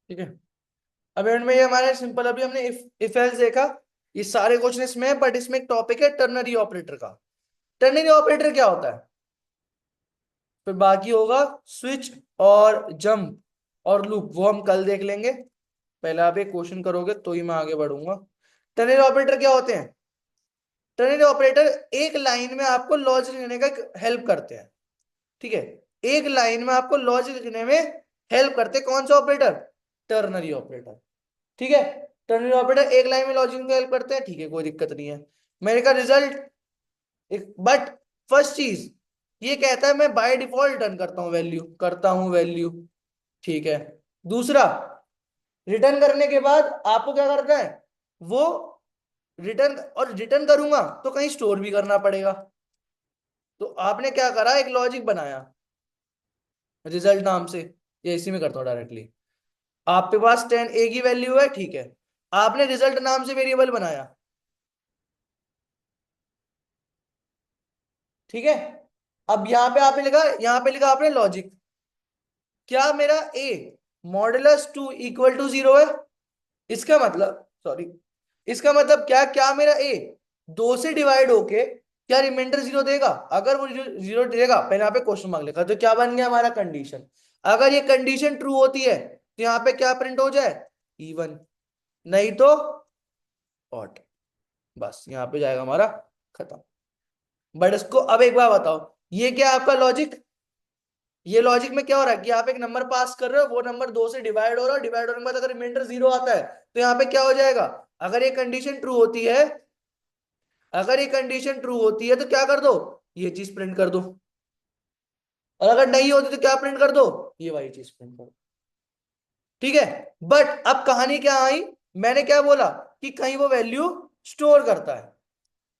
ठीक है। अब एंड में ये हमारे सिंपल, अभी हमने इफ एल्स देखा, ये सारे क्वेश्चन इसमें है, बट इसमें एक टॉपिक है टर्नरी ऑपरेटर का। टर्नरी ऑपरेटर क्या होता है? फिर बाकी होगा स्विच और जंप और लूप, वो हम कल देख लेंगे। पहले आप एक क्वेश्चन करोगे तो ही मैं आगे बढ़ूंगा। टर्नरी ऑपरेटर क्या होते हैं? टर्नरी ऑपरेटर एक लाइन में आपको लॉजिक लिखने का हेल्प करते हैं। ठीक है, एक लाइन में आपको लॉजिक लिखने में हेल्प करते हैं। कौन सा ऑपरेटर? Ternary operator. ठीक है, टर्नरी ऑपरेटर एक लाइन में लॉजिक में हेल्प करते हैं, ठीक है, कोई दिक्कत नहीं है। मैंने कहा रिजल्ट, बट फर्स्ट चीज ये कहता है मैं बाय डिफॉल्ट रिटर्न करता हूं वैल्यू। ठीक है। दूसरा, रिटर्न करने के बाद आपको क्या करना है? वो रिटर्न करूंगा तो कहीं स्टोर भी करना पड़ेगा। तो आपने क्या करा, एक लॉजिक बनाया रिजल्ट नाम से। ये इसी में करता हूँ डायरेक्टली। आपके पास 10 ए की वैल्यू है, ठीक है, आपने रिजल्ट नाम से वेरिएबल बनाया। ठीक है, अब यहां पे लिखा आपने लॉजिक, क्या मेरा ए मॉडुलस 2 इक्वल टू 0 है? इसका मतलब, सॉरी, इसका मतलब क्या, क्या मेरा ए 2 से डिवाइड होके क्या रिमाइंडर 0 देगा? अगर वो 0 देगा, पहले यहाँ पे क्वेश्चन मार्क लिखा, तो क्या बन गया हमारा कंडीशन। अगर ये कंडीशन ट्रू होती है तो यहाँ पे क्या प्रिंट हो जाए? इवन, नहीं तो ऑट। बस यहाँ पे जाएगा हमारा, खत्म। बट इसको अब एक बार बताओ, ये क्या आपका लॉजिक? ये लॉजिक में क्या हो रहा है कि आप एक नंबर पास कर रहे हो, वो नंबर 2 से डिवाइड हो रहा है, डिवाइड होने के बाद अगर रिमाइंडर 0 आता है तो यहाँ पे क्या हो जाएगा? अगर ये कंडीशन ट्रू होती है, अगर ये कंडीशन ट्रू होती है तो क्या कर दो? ये चीज प्रिंट कर दो। और अगर नहीं होती तो क्या प्रिंट कर दो? ये वाली चीज प्रिंट कर दो। ठीक है, बट अब कहानी क्या आई? मैंने क्या बोला कि कहीं वो वैल्यू स्टोर करता है।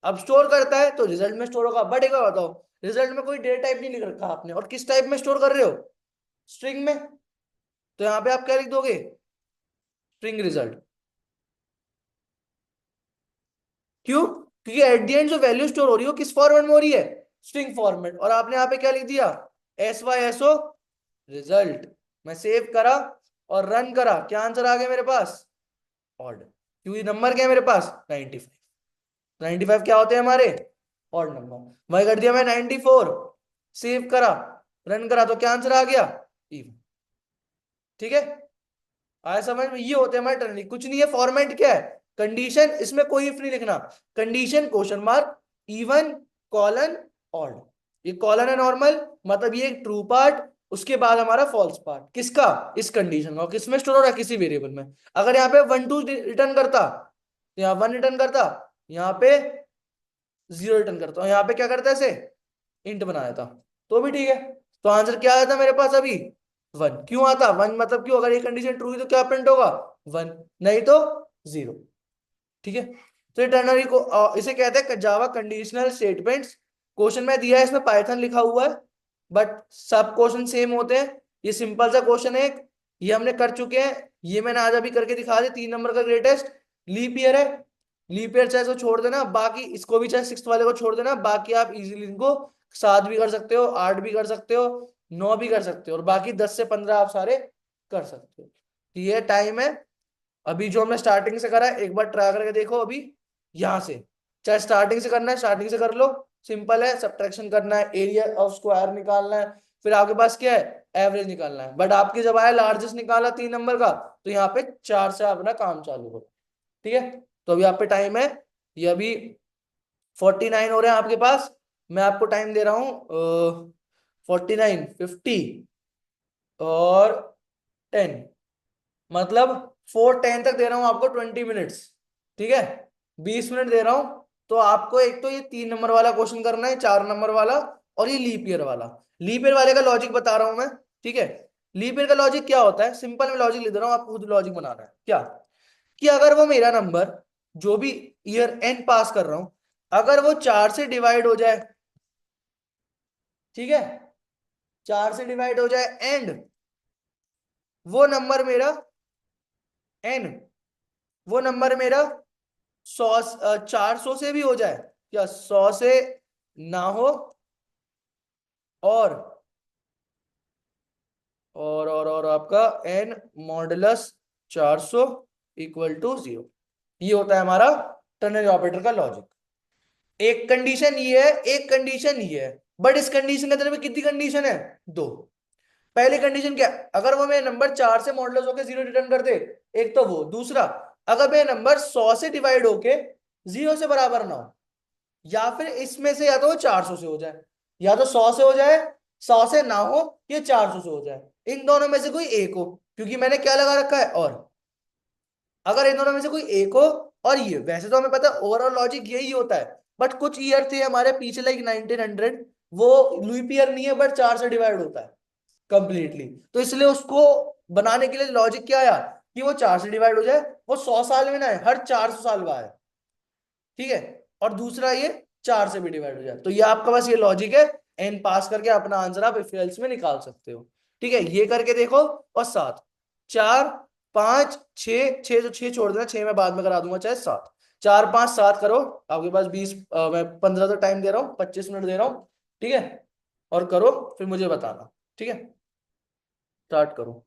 अब स्टोर करता है तो रिजल्ट में स्टोर होगा। बट एक बार बताओ, रिजल्ट में कोई डेटा टाइप नहीं लिख रखा आपने, और किस टाइप में स्टोर कर रहे हो? स्ट्रिंग में। तो यहां पे आप क्या लिख दोगे? String result. क्यों? क्योंकि एट द एंड जो वैल्यू स्टोर हो रही है वो किस फॉर्मेट में हो रही है? String format. और आपने यहाँ पे क्या लिख दिया? SYSO result. मैं सेव करा और रन करा, क्या आंसर आ गया मेरे पास? ऑड। क्योंकि नंबर क्या है मेरे पास? 95। 95 क्या होते हैं हमारे? Odd number. वही कर दिया मैं 94, सेव करा, रन करा, तो क्या आंसर आ गया? इवन। ठीक है, आया समझ में? ये होते हैं हमारे टर्नरी, कुछ नहीं है। फॉर्मेट क्या है? कंडीशन, इसमें कोई इफ नहीं लिखना। Condition question mark, even, colon, odd. ये कॉलन है नॉर्मल, मतलब ये ट्रू पार्ट, उसके बाद हमारा फॉल्स पार्ट किसका? इस कंडीशन का। किसमें स्टोर हो रहा है? किसी वेरिएबल में। अगर यहाँ पे 1 2 रिटर्न करता तो यहाँ 1 रिटर्न करता, यहाँ पे 0 रिटर्न करता हूँ, यहाँ पे क्या करता है इसे? इंट बनाया था, तो भी ठीक है। तो आंसर क्या आया था मेरे पास अभी? 1। क्यों आता 1? मतलब क्यों? अगर ये कंडीशन ट्रू हुई तो क्या प्रिंट होगा? 1, नहीं तो 0। ठीक है, तो ये टर्नरी को इसे कहते हैं जावा कंडीशनल स्टेटमेंट्स। क्वेश्चन में दिया है, इसमें पाइथन लिखा हुआ है, बट सब क्वेश्चन सेम होते हैं। ये सिंपल सा क्वेश्चन है एक, ये हमने कर चुके हैं। ये मैंने आज अभी करके दिखा दिया, 3 नंबर का ग्रेटेस्ट। लीप ईयर है, लीप ईयर चाहे इसको छोड़ देना, बाकी इसको भी चाहे 6th वाले को छोड़ देना, बाकी आप इजीली इनको 7 भी कर सकते हो, 8 भी कर सकते हो, 9 भी कर सकते हो, और बाकी 10 से 15 आप सारे कर सकते हो। तो ये टाइम है अभी जो हमने स्टार्टिंग से करा है, एक बार ट्राई करके देखो अभी। यहां से चाहे स्टार्टिंग से करना है, स्टार्टिंग से कर लो। सिंपल है, सब्ट्रैक्शन करना है, एरिया ऑफ स्क्वायर निकालना है, फिर आपके पास क्या है? एवरेज निकालना है। बट आपके जब आया लार्जेस्ट निकाला 3 नंबर का, तो यहाँ पे 4 से अपना काम चालू करो। ठीक है, तो अभी आप पे टाइम है, ये अभी 49 हो रहे हैं आपके पास। मैं आपको टाइम दे रहा हूँ 49, 50 और 10, मतलब 4:10 तक दे रहा हूं आपको 20 मिनट्स। ठीक है, 20 मिनट दे रहा हूं। तो आपको एक तो ये 3 नंबर वाला क्वेश्चन करना है, 4 नंबर वाला, और ये लीप ईयर वाला। लीप ईयर वाले का लॉजिक बता रहा हूं मैं। ठीक है, लीप ईयर का लॉजिक क्या होता है? सिंपल में लॉजिक लिख दे रहा हूं, आपको खुद लॉजिक बनाना है। क्या? कि अगर वो मेरा नंबर, जो भी ईयर एंड पास कर रहा हूं, अगर वो 4 से डिवाइड हो जाए, ठीक है, 4 से डिवाइड हो जाए, एंड वो नंबर मेरा एन, वो नंबर मेरा 400 से भी हो जाए, या 100 से ना हो, और आपका एन मॉडुलस 400 इक्वल टू 0। ये होता है हमारा टर्नरी ऑपरेटर का लॉजिक। एक कंडीशन ये है, एक कंडीशन ये है, बट इस कंडीशन के अंदर में कितनी कंडीशन है? दो। पहली कंडीशन क्या, अगर वो मेरे नंबर 4 से मॉडुलस होके 0 रिटर्न कर दे, एक तो वो, दूसरा अगर मेरे नंबर 100 से डिवाइड होके 0 से बराबर ना हो, या फिर इसमें से या तो वो 400 से हो जाए, या तो 100 से हो जाए, 100 से ना हो, या 400 से हो जाए, इन दोनों में से कोई एक हो, क्योंकि मैंने क्या लगा रखा है और। अगर इन दोनों में से कोई एक हो, और ये वैसे तो हमें पता है ओवरऑल लॉजिक यही होता है, बट कुछ ईयर थे हमारे पीछे लाइक 1900, वो लुईप ईयर नहीं है बट 4 से डिवाइड होता है कंप्लीटली, तो इसलिए उसको बनाने के लिए लॉजिक क्या आया कि वो 4 से डिवाइड हो जाए, वो 100 साल में ना है, हर 400 साल बाद है। ठीक है, और दूसरा ये 4 से भी डिवाइड हो जाए, तो ये आपका बस ये लॉजिक है। एन पास करके अपना आंसर आप इफ एल्स में निकाल सकते हो। ठीक है, ये करके देखो। और 7, 4, 5, 6, 6 तो 6 छोड़ देना, 6 मैं बाद में करा दूंगा, चाहे 7, 4, 5, 7 करो। आपके पास 20, मैं 15 तो टाइम दे रहा हूँ, 25 मिनट दे रहा हूँ। ठीक है, और करो फिर मुझे बताना। ठीक है, स्टार्ट करो।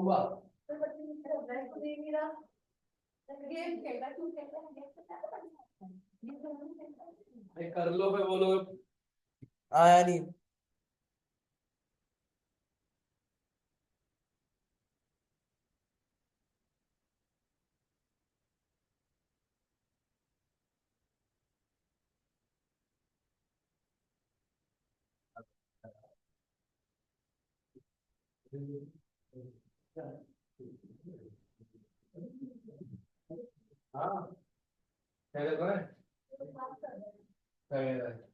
हुआ। भाई कर लो, फिर बोलो आया नहीं। हाँ, क्या कर रहा है? क्या कह रहा है?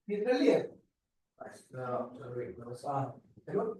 ये कर लिए। अच्छा, हेलो।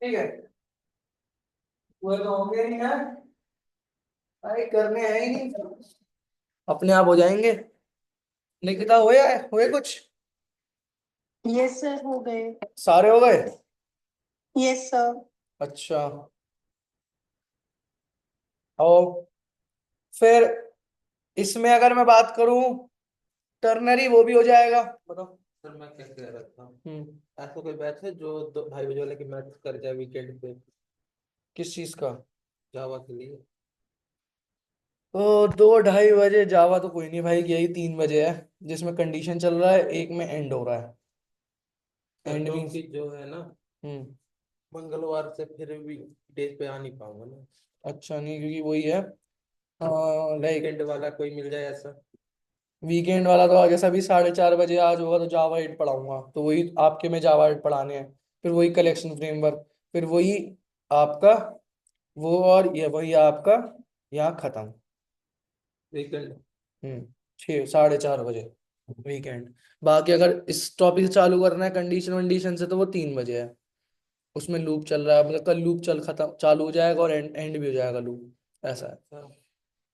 ठीक है, वो तो होंगे नहीं है भाई, करने हैं ही नहीं, अपने आप हो जाएंगे। निकिता हुए कुछ? यस सर, हो गए। सारे हो गए? Yes sir. अच्छा, और फिर इसमें अगर मैं बात करूं, टर्नरी वो भी हो जाएगा, बताओ। सर मैं क्या कह रहा था, हम्म। ऐसा कोई बैच है जो 2 ढाई बजे वाले की मैथ कर जाए वीकेंड पे, किस चीज का? जावा के लिए? तो 2-2:30 बजे जावा तो कोई नहीं भाई, यही 3 बजे है जिसमें कंडीशन चल रहा है, एक में एंड हो रहा है। Sir and means? क्योंकि जो है ना, हम्म। मंगलवार से फिर भी डेज पे आ नहीं पाऊंगा ना। अच्छा, नहीं क्योंकि वही है, लाइक वीकेंड वाला कोई मिल जाए ऐसा। वीकेंड वाला तो जैसा भी 4:30 बजे आज होगा तो जावा 8 पढ़ाऊंगा, तो वही आपके में जावा 8 पढ़ाने हैं, फिर वही कलेक्शन फ्रेमवर्क, फिर वही आपका वो, और ये वही आपका यहाँ खत्म। वीकेंड। 6 4:30 बजे वीकेंड। बाकी अगर इस टॉपिक से चालू करना है कंडीशन वंडीशन से, तो वो 3 बजे है, उसमें लूप चल रहा है, मतलब कल लूप चल खत्म चालू हो जाएगा और एंड भी हो जाएगा लूप, ऐसा है। अच्छा,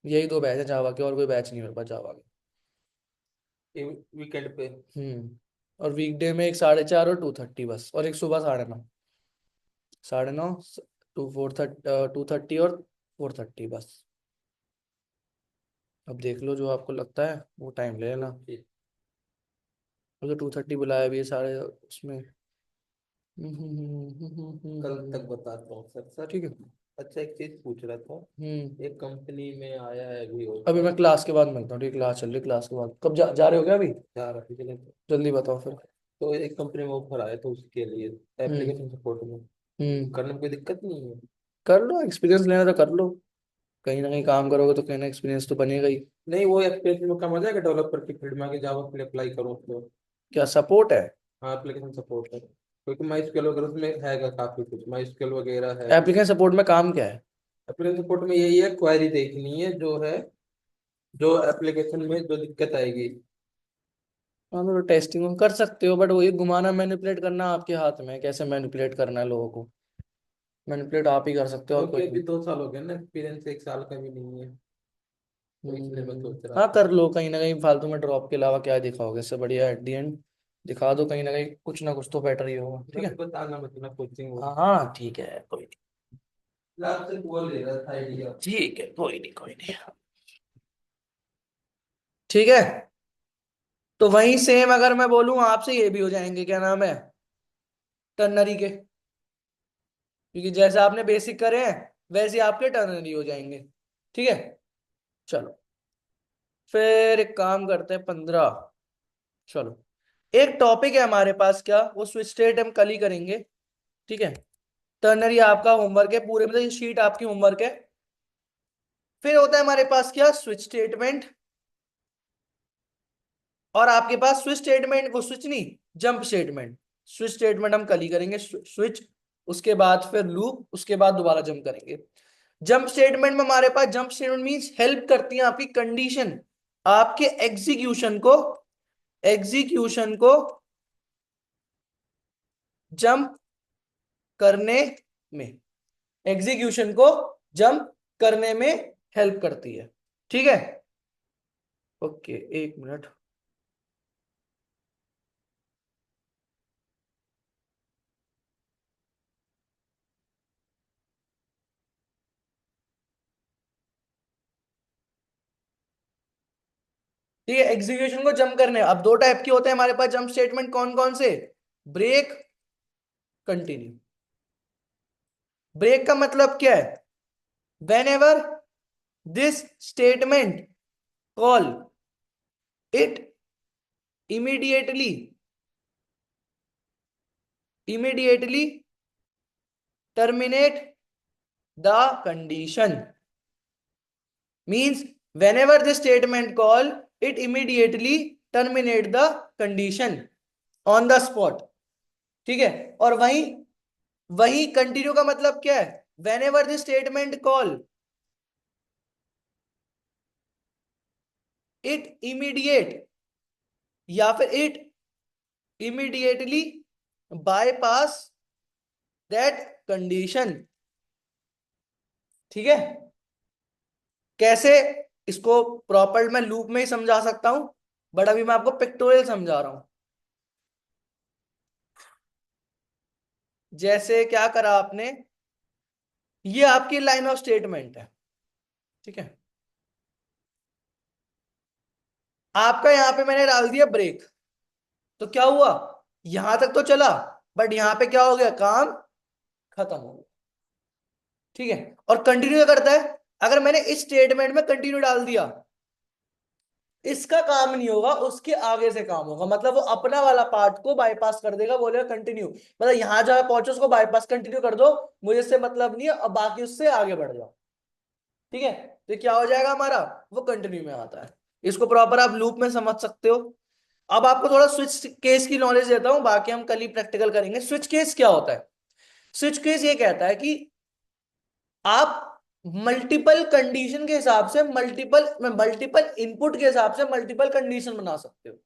यही 2 बैच है जावा के, और कोई बैच नहीं मेरे पास जावा के। ये वीकेंड पे। और वीकडे में एक 4:30 और 2:30 बस, और एक सुबह 9:30, 9:30 टू 4:30, 2:30 और 4:30 बस। अब देख लो जो आपको लगता है वो टाइम ले लेना। ओके, मुझे 2:30 बुलाया भी है साढ़े उसमें। कल तक बताता हूँ सर। सर ठीक है। अच्छा, एक चीज पूछ रहा था। एक कंपनी में आया है अभी अभी ऑफर। मैं क्लास के बाद मिलता हूँ, ठीक है? क्लास चल रही, क्लास के बाद कब जा रहे हो क्या अभी? जा रहा है चले तो। जल्दी बताओ फिर। तो एक कंपनी में ऑफर आया तो उसके लिए हम्म। एप्लीकेशन सपोर्ट में हम्म। करने में कोई दिक्कत नहीं है? कर लो, एक्सपीरियंस लेना तो कर लो, कहीं ना कहीं काम करोगे तो कहीं ना एक्सपीरियंस तो बनेगा ही। नहीं, वो एक्सपीरियंस में काम आ जाएगा डेवलपर की फील्ड में, आगे जावा के लिए अप्लाई करूँ तो? क्या सपोर्ट है? हाँ, एप्लीकेशन सपोर्ट है, क्योंकि माई स्क्वेल वगैरह उसमें हैगा, काफी कुछ माई स्क्वेल वगैरह है। एप्लीकेशन सपोर्ट में काम क्या है? एप्लीकेशन सपोर्ट में यही है, क्वेरी देखनी है जो है, जो एप्लीकेशन में जो दिक्कत आएगी। हाँ तो टेस्टिंग कर सकते हो, बट वही घुमाना मैनिपुलेट करना आपके हाथ में है, कैसे मैनिपुलेट करना है लोगों को, मैनिपुलेट आप ही कर सकते हो और क्योंकि कोई अभी नहीं। 2 साल हो गए ना, एक्सपीरियंस 1 साल का भी नहीं है, तो इसलिए मैं सोच रहा हाँ था। कर लो, कहीं ना कहीं फालतू में ड्रॉप के अलावा क्या दिखाओगे, इससे बढ़िया एट दी एंड दिखा दो, कहीं ना कहीं कुछ ना कुछ तो बेटर ही होगा, ठीक मैं है? तो बताना मतलब कोचिंग हो। हाँ हाँ ठीक है, कोई लास्ट से बोल ले रहा था आइडिया। नहीं, ठीक है, कोई नहीं कोई नहीं, ठीक है। तो वहीं सेम अगर मैं बोलूं आपसे, ये भी हो जाएंगे, क्या नाम है, टर्नरी के, क्योंकि जैसे आपने बेसिक करे हैं वैसे आपके टर्नरी हो जाएंगे, ठीक है? चलो, फिर एक काम करते हैं 15। चलो, एक टॉपिक है हमारे पास, क्या वो स्विच स्टेट हम कल ही करेंगे, ठीक है? टर्नरी आपका होमवर्क है पूरे, मतलब ये शीट आपकी होमवर्क है। फिर होता है हमारे पास क्या, स्विच स्टेटमेंट, और आपके पास स्विच स्टेटमेंट, वो स्विच नहीं, जंप स्टेटमेंट। स्विच स्टेटमेंट हम कल ही करेंगे, स्विच, उसके बाद फिर लूप, उसके बाद दोबारा जंप करेंगे। जंप स्टेटमेंट में हमारे पास, जंप स्टेटमेंट मींस हेल्प करती है आपकी कंडीशन, आपके एग्जीक्यूशन को जंप करने में, एग्जीक्यूशन को जंप करने में हेल्प करती है, ठीक है? Okay, 1 minute. ठीक है, एग्जीक्यूशन को जंप करने, अब 2 टाइप के होते हैं हमारे पास जंप स्टेटमेंट, कौन कौन से? Break, continue. ब्रेक का मतलब क्या है? When ever this statement call, it immediately immediately terminate the condition. Means whenever the statement call, it immediately terminate the condition on the spot. ठीक है, और वही वही कंटिन्यू का मतलब क्या है? whenever the statement call, it immediate या फिर it immediately bypass that condition. ठीक है, कैसे? इसको प्रॉपर मैं लूप में ही समझा सकता हूं, बट अभी मैं आपको पिक्टोरियल समझा रहा हूं. जैसे क्या करा आपने, ये आपकी लाइन ऑफ स्टेटमेंट है. ठीक है, आपका यहां पे मैंने डाल दिया ब्रेक, तो क्या हुआ? यहां तक तो चला, बट यहां पे क्या हो गया? काम खत्म हो गया. ठीक है, और कंटिन्यू करता है. अगर मैंने इस स्टेटमेंट में कंटिन्यू डाल दिया, इसका काम नहीं होगा, उसके आगे से काम होगा. मतलब वो अपना वाला पार्ट को बाईपास कर देगा, बोलेगा कंटिन्यू. मतलब यहां जहां पहुंचे उसको बाईपास कंटिन्यू कर दो, मुझे इससे मतलब नहीं है, और बाकी उससे आगे बढ़ जाओ. ठीक है, तो क्या हो जाएगा हमारा? वो कंटिन्यू में आता है. इसको प्रॉपर आप लूप में समझ सकते हो. अब आपको थोड़ा स्विच केस की नॉलेज देता हूं, बाकी हम कल ही प्रैक्टिकल करेंगे. स्विच केस क्या होता है? स्विच केस ये कहता है कि आप मल्टीपल कंडीशन के हिसाब से, मल्टीपल इनपुट के हिसाब से मल्टीपल कंडीशन बना सकते हो.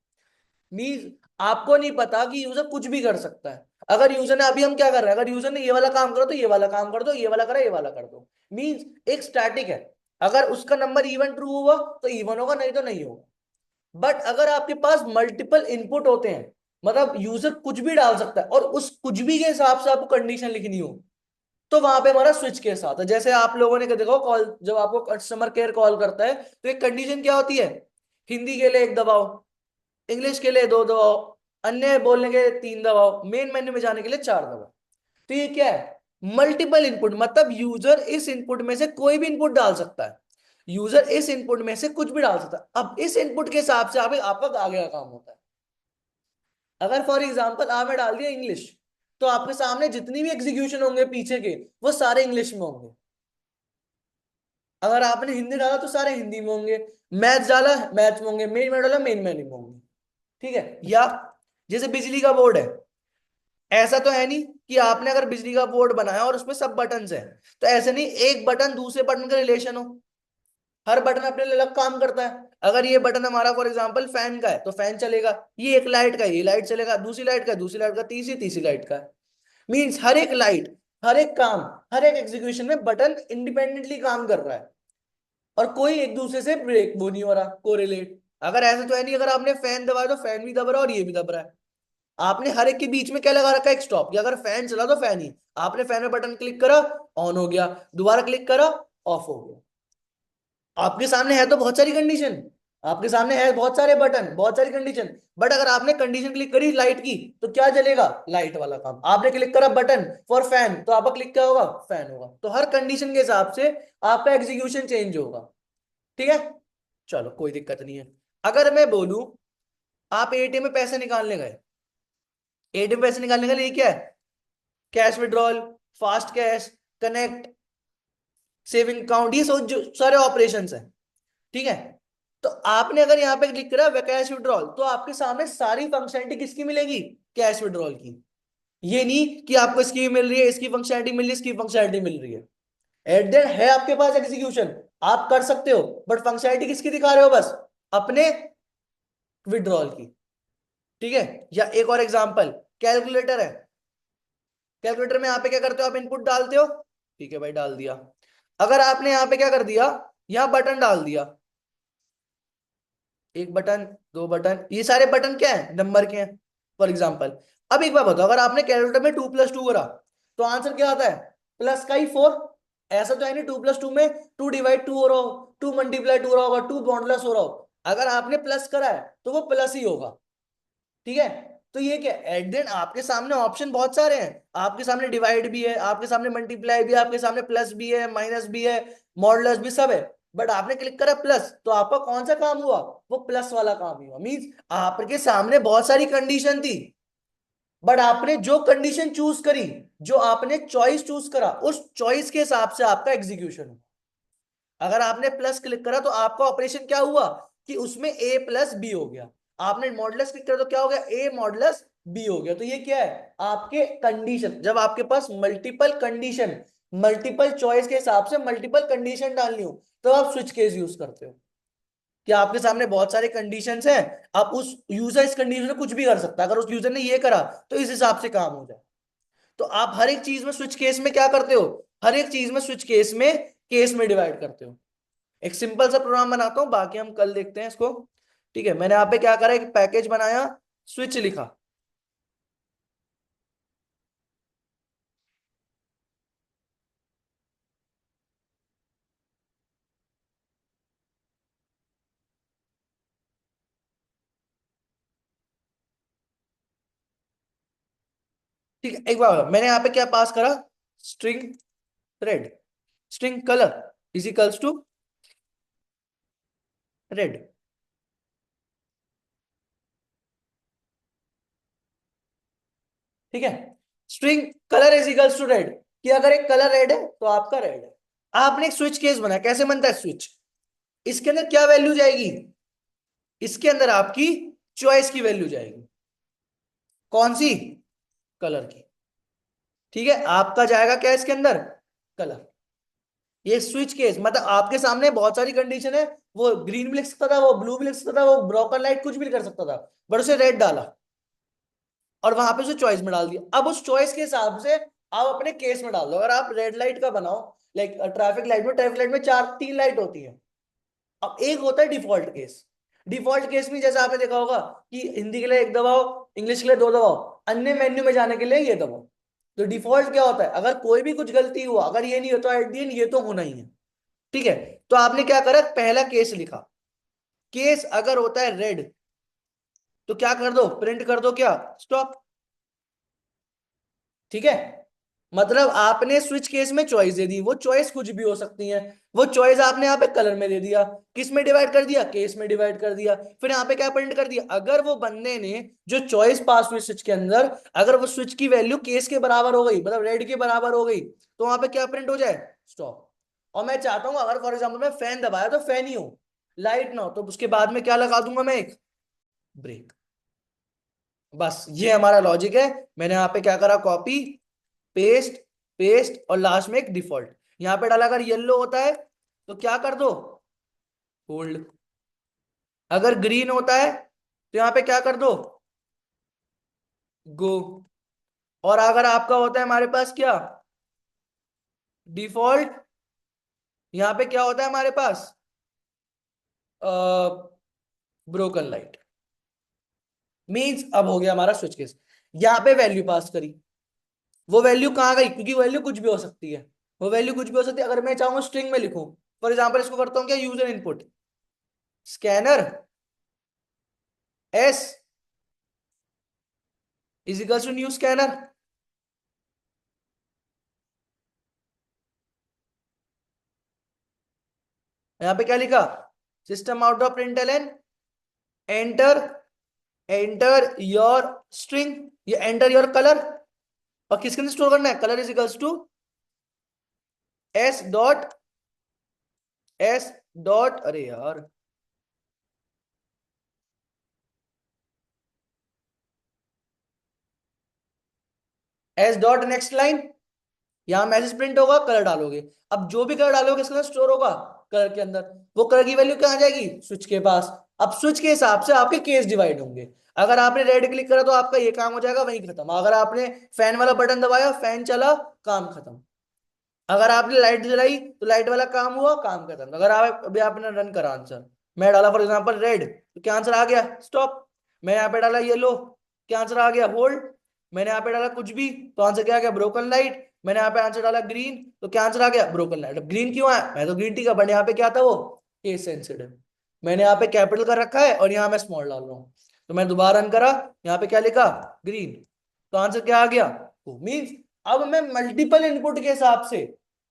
मीन्स आपको नहीं पता कि यूजर कुछ भी कर सकता है. अगर यूजर ने, अभी हम क्या कर रहे हैं, अगर यूजर ने ये वाला काम करो तो ये वाला काम कर दो, ये वाला करा ये वाला कर दो. मीन्स एक स्टैटिक है. अगर उसका नंबर इवन ट्रू हुआ तो इवन होगा, नहीं तो नहीं होगा. बट अगर आपके पास मल्टीपल इनपुट होते हैं, मतलब यूजर कुछ भी डाल सकता है, और उस कुछ भी के हिसाब से आपको कंडीशन लिखनी हो, तो वहां पे हमारा स्विच केस आता है. जैसे आप लोगों ने देखो, कॉल जब आपको कस्टमर केयर कॉल करता है, तो एक कंडीशन क्या होती है? हिंदी के लिए 1 दबाओ, इंग्लिश के लिए 2 दबाओ, अन्य बोलने के 3 दबाओ, मेन मेन्यू में जाने के लिए 4 दबाओ. तो ये क्या है? Multiple input. मतलब यूजर इस इनपुट में से कोई भी इनपुट डाल सकता है. यूजर इस इनपुट में से कुछ भी डाल सकता है. अब इस इनपुट के हिसाब से आपका आगे का काम होता है. अगर फॉर एग्जाम्पल आपने डाल दिया इंग्लिश, तो आपके सामने जितनी भी एग्जीक्यूशन होंगे पीछे के, वो सारे इंग्लिश में होंगे. अगर आपने हिंदी डाला तो सारे हिंदी में होंगे. मैथ डाला, मैथ में होंगे. मेन में डाला, मेन में नहीं होंगे. ठीक है, या जैसे बिजली का बोर्ड है. ऐसा तो है नहीं कि आपने अगर बिजली का बोर्ड बनाया और उसमें सब बटन है, तो ऐसे नहीं एक बटन दूसरे बटन का रिलेशन हो. हर बटन अपने लिए अलग काम करता है. अगर ये बटन हमारा फॉर एग्जांपल फैन का है, तो फैन चलेगा. ये एक लाइट का है, ये लाइट चलेगा. दूसरी लाइट का, दूसरी लाइट का. तीसरी लाइट का. मीन्स हर एक लाइट, हर एक काम, हर एक एग्जीक्यूशन में बटन इंडिपेंडेंटली काम कर रहा है, और कोई एक दूसरे से ब्रेक वो नहीं हो रहा, कोरिलेट. अगर ऐसा तो है नहीं, अगर आपने फैन दबाया तो फैन भी दब रहा है और ये भी दब रहा है. आपने हर एक के बीच में क्या लगा रखा है? एक स्टॉप, कि अगर फैन चला तो फैन ही. आपने फैन में बटन क्लिक करा, ऑन हो गया. दोबारा क्लिक करा, ऑफ हो गया. आपके सामने है तो बहुत सारी कंडीशन, आपके सामने है बहुत सारे बटन, बहुत सारी कंडीशन. बट अगर आपने कंडीशन क्लिक करी लाइट की, तो क्या जलेगा? लाइट वाला काम. आपने क्लिक करा बटन फॉर फैन, तो आपका क्लिक क्या होगा? फैन होगा. तो हर कंडीशन के हिसाब से आपका एग्जीक्यूशन चेंज होगा. ठीक है, चलो कोई दिक्कत नहीं है. अगर मैं बोलूं, आप एटीएम में पैसे निकालने गए. एटीएम पैसे निकालने का लिए क्या है? Cash withdrawal, fast cash, connect, saving account, ये सब जो सारे ऑपरेशंस हैं. ठीक है, तो आपने अगर यहाँ पे क्लिक करा कैश विड्रॉल, तो आपके सामने सारी फंक्शनलिटी किसकी मिलेगी? कैश विड्रॉल की. ये नहीं कि आपको इसकी भी मिल रही है, इसकी फंक्शनलिटी मिल रही है, इसकी फंक्शनलिटी मिल रही है. एट देन है आपके पास एग्जीक्यूशन, आप कर सकते हो, बट फंक्शनलिटी किसकी दिखा रहे हो? बस अपने विड्रॉल की. ठीक है, या एक और एग्जांपल, कैलकुलेटर है. कैलकुलेटर में यहाँ पे क्या करते हो? आप इनपुट डालते हो. ठीक है भाई, डाल दिया. अगर आपने यहाँ पे क्या कर दिया, यहाँ बटन डाल दिया, 1 बटन, 2 बटन, ये सारे बटन क्या है? नंबर के हैं फॉर एग्जाम्पल. अब एक बात बताओ, अगर आपने कैलकुलेटर में 2+2 करा, तो आंसर क्या आता है? प्लस का ही 4. ऐसा तो है नहीं 2+2 में 2 डिवाइड 2 हो रहा हो, 2 मल्टीप्लाई 2 हो रहा होगा, 2 बॉन्डलेस हो रहा हो. अगर आपने प्लस करा है तो वो प्लस ही होगा. ठीक है, तो ये क्या? एट देन आपके सामने ऑप्शन बहुत सारे हैं. आपके सामने डिवाइड भी है, आपके सामने मल्टीप्लाई भी है, आपके सामने प्लस भी है, माइनस भी है, मॉडुलस भी, सब है. बट आपने क्लिक करा प्लस, तो आपका कौन सा काम हुआ? वो प्लस वाला काम हुआ. मींस आपके सामने बहुत सारी कंडीशन थी, बट आपने जो कंडीशन चूज करी, जो आपने चॉइस चूज करा, उस चॉइस के हिसाब से आपका एग्जीक्यूशन हो। अगर आपने प्लस क्लिक करा तो आपका ऑपरेशन क्या हुआ कि उसमें ए प्लस बी हो गया। आपने मॉडुलस क्लिक करा तो क्या हो गया, ए मॉडुलस बी हो गया। तो ये क्या है, आपके कंडीशन। जब आपके पास मल्टीपल कंडीशन, मल्टीपल चॉइस के हिसाब से मल्टीपल कंडीशन डालनी हो, तो आप स्विच केस यूज करते हो कि आपके सामने बहुत सारे कंडीशंस हैं, आप उस यूजर इस कंडीशन में कुछ भी कर सकता है। अगर उस यूजर ने ये करा तो इस हिसाब से काम हो जाए। तो आप हर एक चीज में स्विच केस में क्या करते हो, हर एक चीज में स्विच केस में डिवाइड करते हो। एक सिंपल सा प्रोग्राम बनाता हूं, बाकी हम कल देखते हैं इसको। ठीक है, मैंने यहाँ पे क्या करा, एक पैकेज बनाया, स्विच लिखा। ठीक है, एक बार मैंने यहाँ पे क्या पास करा, string red, string colour is equals to red. ठीक है, string colour is equals to red, कि अगर एक कलर रेड है तो आपका रेड है। आपने एक स्विच केस बनाया, कैसे बनता है स्विच, इसके अंदर क्या वैल्यू जाएगी, इसके अंदर आपकी चॉइस की वैल्यू जाएगी। कौन सी, कलर की। ठीक है, आपका जाएगा क्या इसके अंदर, कलर। ये स्विच केस मतलब आपके सामने बहुत सारी कंडीशन है, वो ग्रीन भी लिख सकता था, वो ब्लू भी लिख सकता था, वो ब्रोकन लाइट कुछ भी कर सकता था, बट उसे रेड डाला और वहां पे उसे चॉइस में डाल दिया। अब उस चॉइस के हिसाब से आप अपने केस में डाल दो। अगर आप रेड लाइट का बनाओ, लाइक ट्रैफिक लाइट में चार तीन लाइट होती है। अब एक होता है डिफॉल्ट केस। डिफॉल्ट केस में जैसे आपने देखा होगा कि हिंदी के लिए एक दबाओ, इंग्लिश के लिए दो दबाओ, अन्य मेन्यू में जाने के लिए ये दबाओ। तो डिफॉल्ट क्या होता है, अगर कोई भी कुछ गलती हुआ, अगर ये नहीं होता एट द एंड ये तो होना ही है। ठीक है, तो आपने क्या करा, पहला केस लिखा, केस अगर होता है रेड तो क्या कर दो, प्रिंट कर दो क्या, स्टॉप। ठीक है, मतलब आपने स्विच केस में चॉइस दे दी, वो चॉइस कुछ भी हो सकती है। वो चॉइस आपने यहाँ पे कलर में दे दिया, किस में डिवाइड कर दिया, केस में डिवाइड कर दिया। फिर यहाँ पे क्या प्रिंट कर दिया, अगर वो बंदे ने जो चॉइस पास हुई स्विच के अंदर, अगर वो स्विच की वैल्यू केस के बराबर हो गई, मतलब रेड के बराबर हो गई, तो वहां पे क्या प्रिंट हो जाए, स्टॉप। और मैं चाहता हूं अगर फॉर एग्जाम्पल मैं फैन दबाया तो फैन ही हो, लाइट ना हो, तो उसके बाद में क्या लगा दूंगा मैं, एक ब्रेक। बस ये हमारा लॉजिक है। मैंने यहाँ पे क्या करा, कॉपी पेस्ट, पेस्ट और लास्ट में एक डिफॉल्ट यहां पे डाला। अगर येलो होता है तो क्या कर दो, होल्ड। अगर ग्रीन होता है तो यहां पे क्या कर दो, गो। और अगर आपका होता है हमारे पास क्या, डिफॉल्ट, यहां पे क्या होता है हमारे पास, ब्रोकन लाइट। मींस अब हो गया हमारा स्विच केस। यहां पे वैल्यू पास करी, वो वैल्यू कहां गई, क्योंकि वैल्यू कुछ भी हो सकती है, वो वैल्यू कुछ भी हो सकती है। अगर मैं चाहूंगा स्ट्रिंग में लिखूं, फॉर एग्जाम्पल इसको करता हूं क्या, user input scanner s is equal to new scanner. यहां पे क्या लिखा, system out of println, enter, enter your string, ये एंटर योर कलर। और किसके अंदर स्टोर करना है, colour is equals to s dot, अरे यार, एस डॉट नेक्स्ट लाइन। यहां मैसेज प्रिंट होगा, कलर डालोगे। अब जो भी कलर डालोगे किसके अंदर स्टोर होगा, कलर के अंदर। वो कलर की वैल्यू कहां जाएगी, स्विच के पास। अब स्विच के हिसाब से आपके केस डिवाइड होंगे। अगर आपने रेड क्लिक करा तो आपका ये काम हो जाएगा, वहीं खत्म। अगर आपने फैन वाला बटन दबाया, फैन चला, काम खत्म। अगर आपने लाइट जलाई तो लाइट वाला काम हुआ, काम खत्म। अगर आप अभी आपने रन करा आंसर, मैं डाला फॉर एग्जांपल रेड, तो क्या आंसर आ गया, स्टॉप। मैं यहाँ पे डाला येलो, क्या आंसर आ गया, होल्ड। मैंने यहाँ पे डाला कुछ भी, तो आंसर क्या आ गया, ब्रोकन लाइट। मैंने यहाँ पे आंसर डाला ग्रीन, तो क्या आंसर आ गया, ब्रोकन लाइट। अब ग्रीन क्यों आया, मैं तो ग्रीन टी का, बट यहाँ पे क्या था, वो केस सेंसिटिव। मैंने यहाँ पे कैपिटल कर रखा है और यहाँ मैं स्मॉल डाल रहा हूँ। तो मैं दोबारा रन करा, यहाँ पे क्या लिखा, ग्रीन, तो आंसर क्या आ गया, मीन्स अब मैं मल्टीपल इनपुट के हिसाब से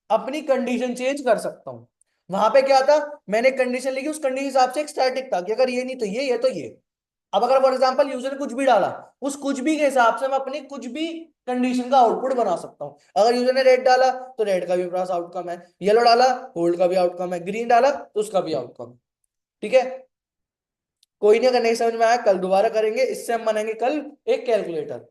अपनी कंडीशन चेंज कर सकता हूं। वहां पे क्या था, मैंने कंडीशन लिखी, उस कंडीशन के हिसाब से एक स्टैटिक था कि अगर ये नहीं तो ये तो ये। अब अगर फॉर एग्जाम्पल यूजर ने कुछ भी डाला, उस कुछ भी के हिसाब से मैं अपनी कुछ भी कंडीशन का आउटपुट बना सकता हूं। अगर यूजर ने रेड डाला तो रेड का भी मेरे पास आउटकम है, येलो डाला होल्ड का भी आउटकम है, ग्रीन डाला तो उसका भी आउटकम है। ठीक है, कोई नहीं, अगर नहीं समझ में आया कल दोबारा करेंगे। इससे हम बनाएंगे कल एक कैलकुलेटर,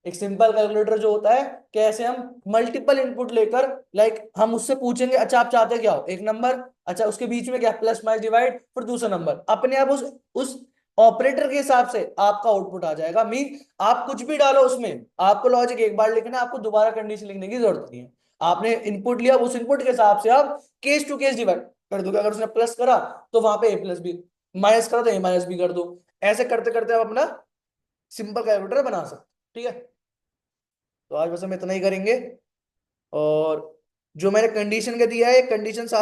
एक सिंपल कैलकुलेटर जो होता है, कैसे हम मल्टीपल इनपुट लेकर, लाइक हम उससे पूछेंगे अच्छा आप चाहते क्या हो, एक नंबर, अच्छा उसके बीच में क्या, प्लस माइनस डिवाइड, फिर दूसरा नंबर, अपने आप उस ऑपरेटर के हिसाब से आपका आउटपुट आ जाएगा। मीन आप कुछ भी डालो उसमें, आपको लॉजिक एक बार लिखना है, आपको दोबारा कंडीशन लिखने की जरूरत नहीं है। आपने इनपुट लिया, उस इनपुट के हिसाब से आप केस टू केस डिवाइड कर दोगे। अगर उसने प्लस करा तो वहां पे ए प्लस बी, माइनस करा तो ए माइनस बी कर दो। ऐसे करते करते आप अपना सिंपल कैलकुलेटर बना सकते हो। ठीक है, तो आज बस हम इतना ही करेंगे। और जो मैंने कंडीशन का दिया है, कंडीशन सारा